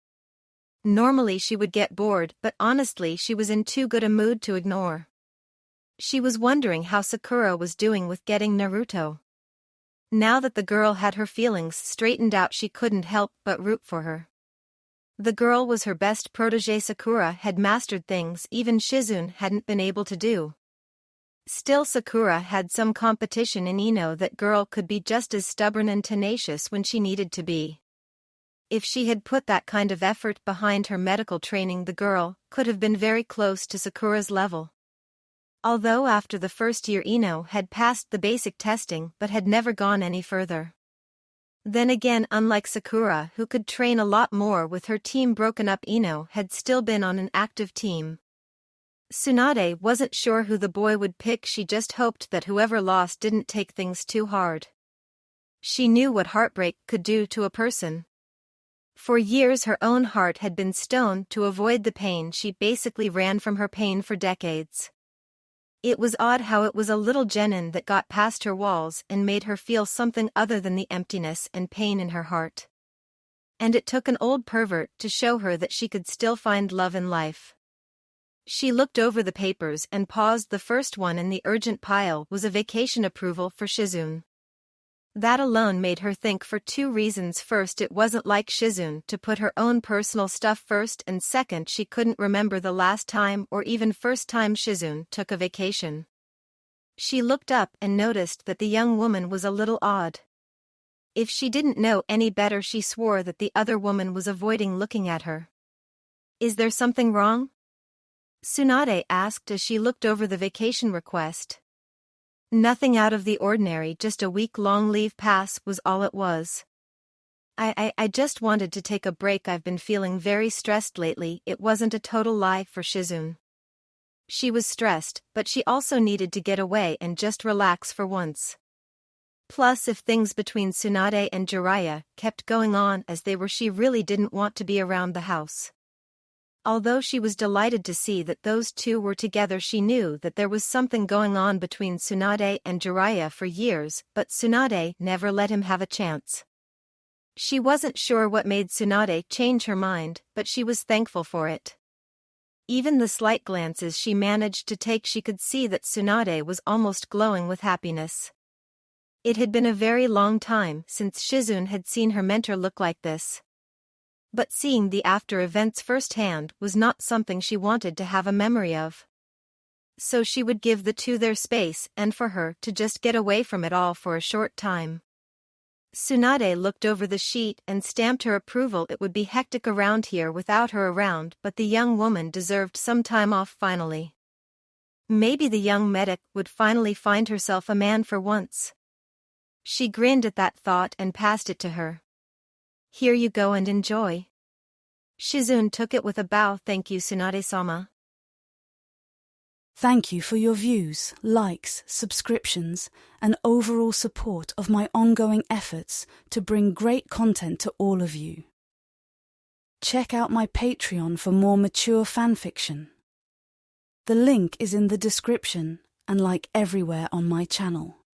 Normally she would get bored, but honestly she was in too good a mood to ignore. She was wondering how Sakura was doing with getting Naruto. Now that the girl had her feelings straightened out, she couldn't help but root for her. The girl was her best protégé. Sakura had mastered things even Shizune hadn't been able to do. Still, Sakura had some competition in Ino. That girl could be just as stubborn and tenacious when she needed to be. If she had put that kind of effort behind her medical training, the girl could have been very close to Sakura's level. Although after the first year Ino had passed the basic testing but had never gone any further. Then again, unlike Sakura, who could train a lot more with her team broken up, Ino had still been on an active team. Tsunade wasn't sure who the boy would pick. She just hoped that whoever lost didn't take things too hard. She knew what heartbreak could do to a person. For years her own heart had been stone. To avoid the pain, she basically ran from her pain for decades. It was odd how it was a little genin that got past her walls and made her feel something other than the emptiness and pain in her heart. And it took an old pervert to show her that she could still find love in life. She looked over the papers and paused. The first one in the urgent pile was a vacation approval for Shizune. That alone made her think for two reasons. First, it wasn't like Shizune to put her own personal stuff first, and second, she couldn't remember the last time or even first time Shizune took a vacation. She looked up and noticed that the young woman was a little odd. If she didn't know any better, she swore that the other woman was avoiding looking at her. "Is there something wrong?" Tsunade asked as she looked over the vacation request. Nothing out of the ordinary, just a week-long leave pass was all it was. I just wanted to take a break. I've been feeling very stressed lately." It wasn't a total lie for Shizune. She was stressed, but she also needed to get away and just relax for once. Plus, if things between Tsunade and Jiraiya kept going on as they were, she really didn't want to be around the house. Although she was delighted to see that those two were together, she knew that there was something going on between Tsunade and Jiraiya for years, but Tsunade never let him have a chance. She wasn't sure what made Tsunade change her mind, but she was thankful for it. Even the slight glances she managed to take, she could see that Tsunade was almost glowing with happiness. It had been a very long time since Shizune had seen her mentor look like this. But seeing the after events firsthand was not something she wanted to have a memory of. So she would give the two their space and for her to just get away from it all for a short time. Tsunade looked over the sheet and stamped her approval. It would be hectic around here without her around, but the young woman deserved some time off finally. Maybe the young medic would finally find herself a man for once. She grinned at that thought and passed it to her. "Here you go and enjoy." Shizune took it with a bow. "Thank you, Tsunade-sama." Thank you for your views, likes, subscriptions, and overall support of my ongoing efforts to bring great content to all of you. Check out my Patreon for more mature fanfiction. The link is in the description and like everywhere on my channel.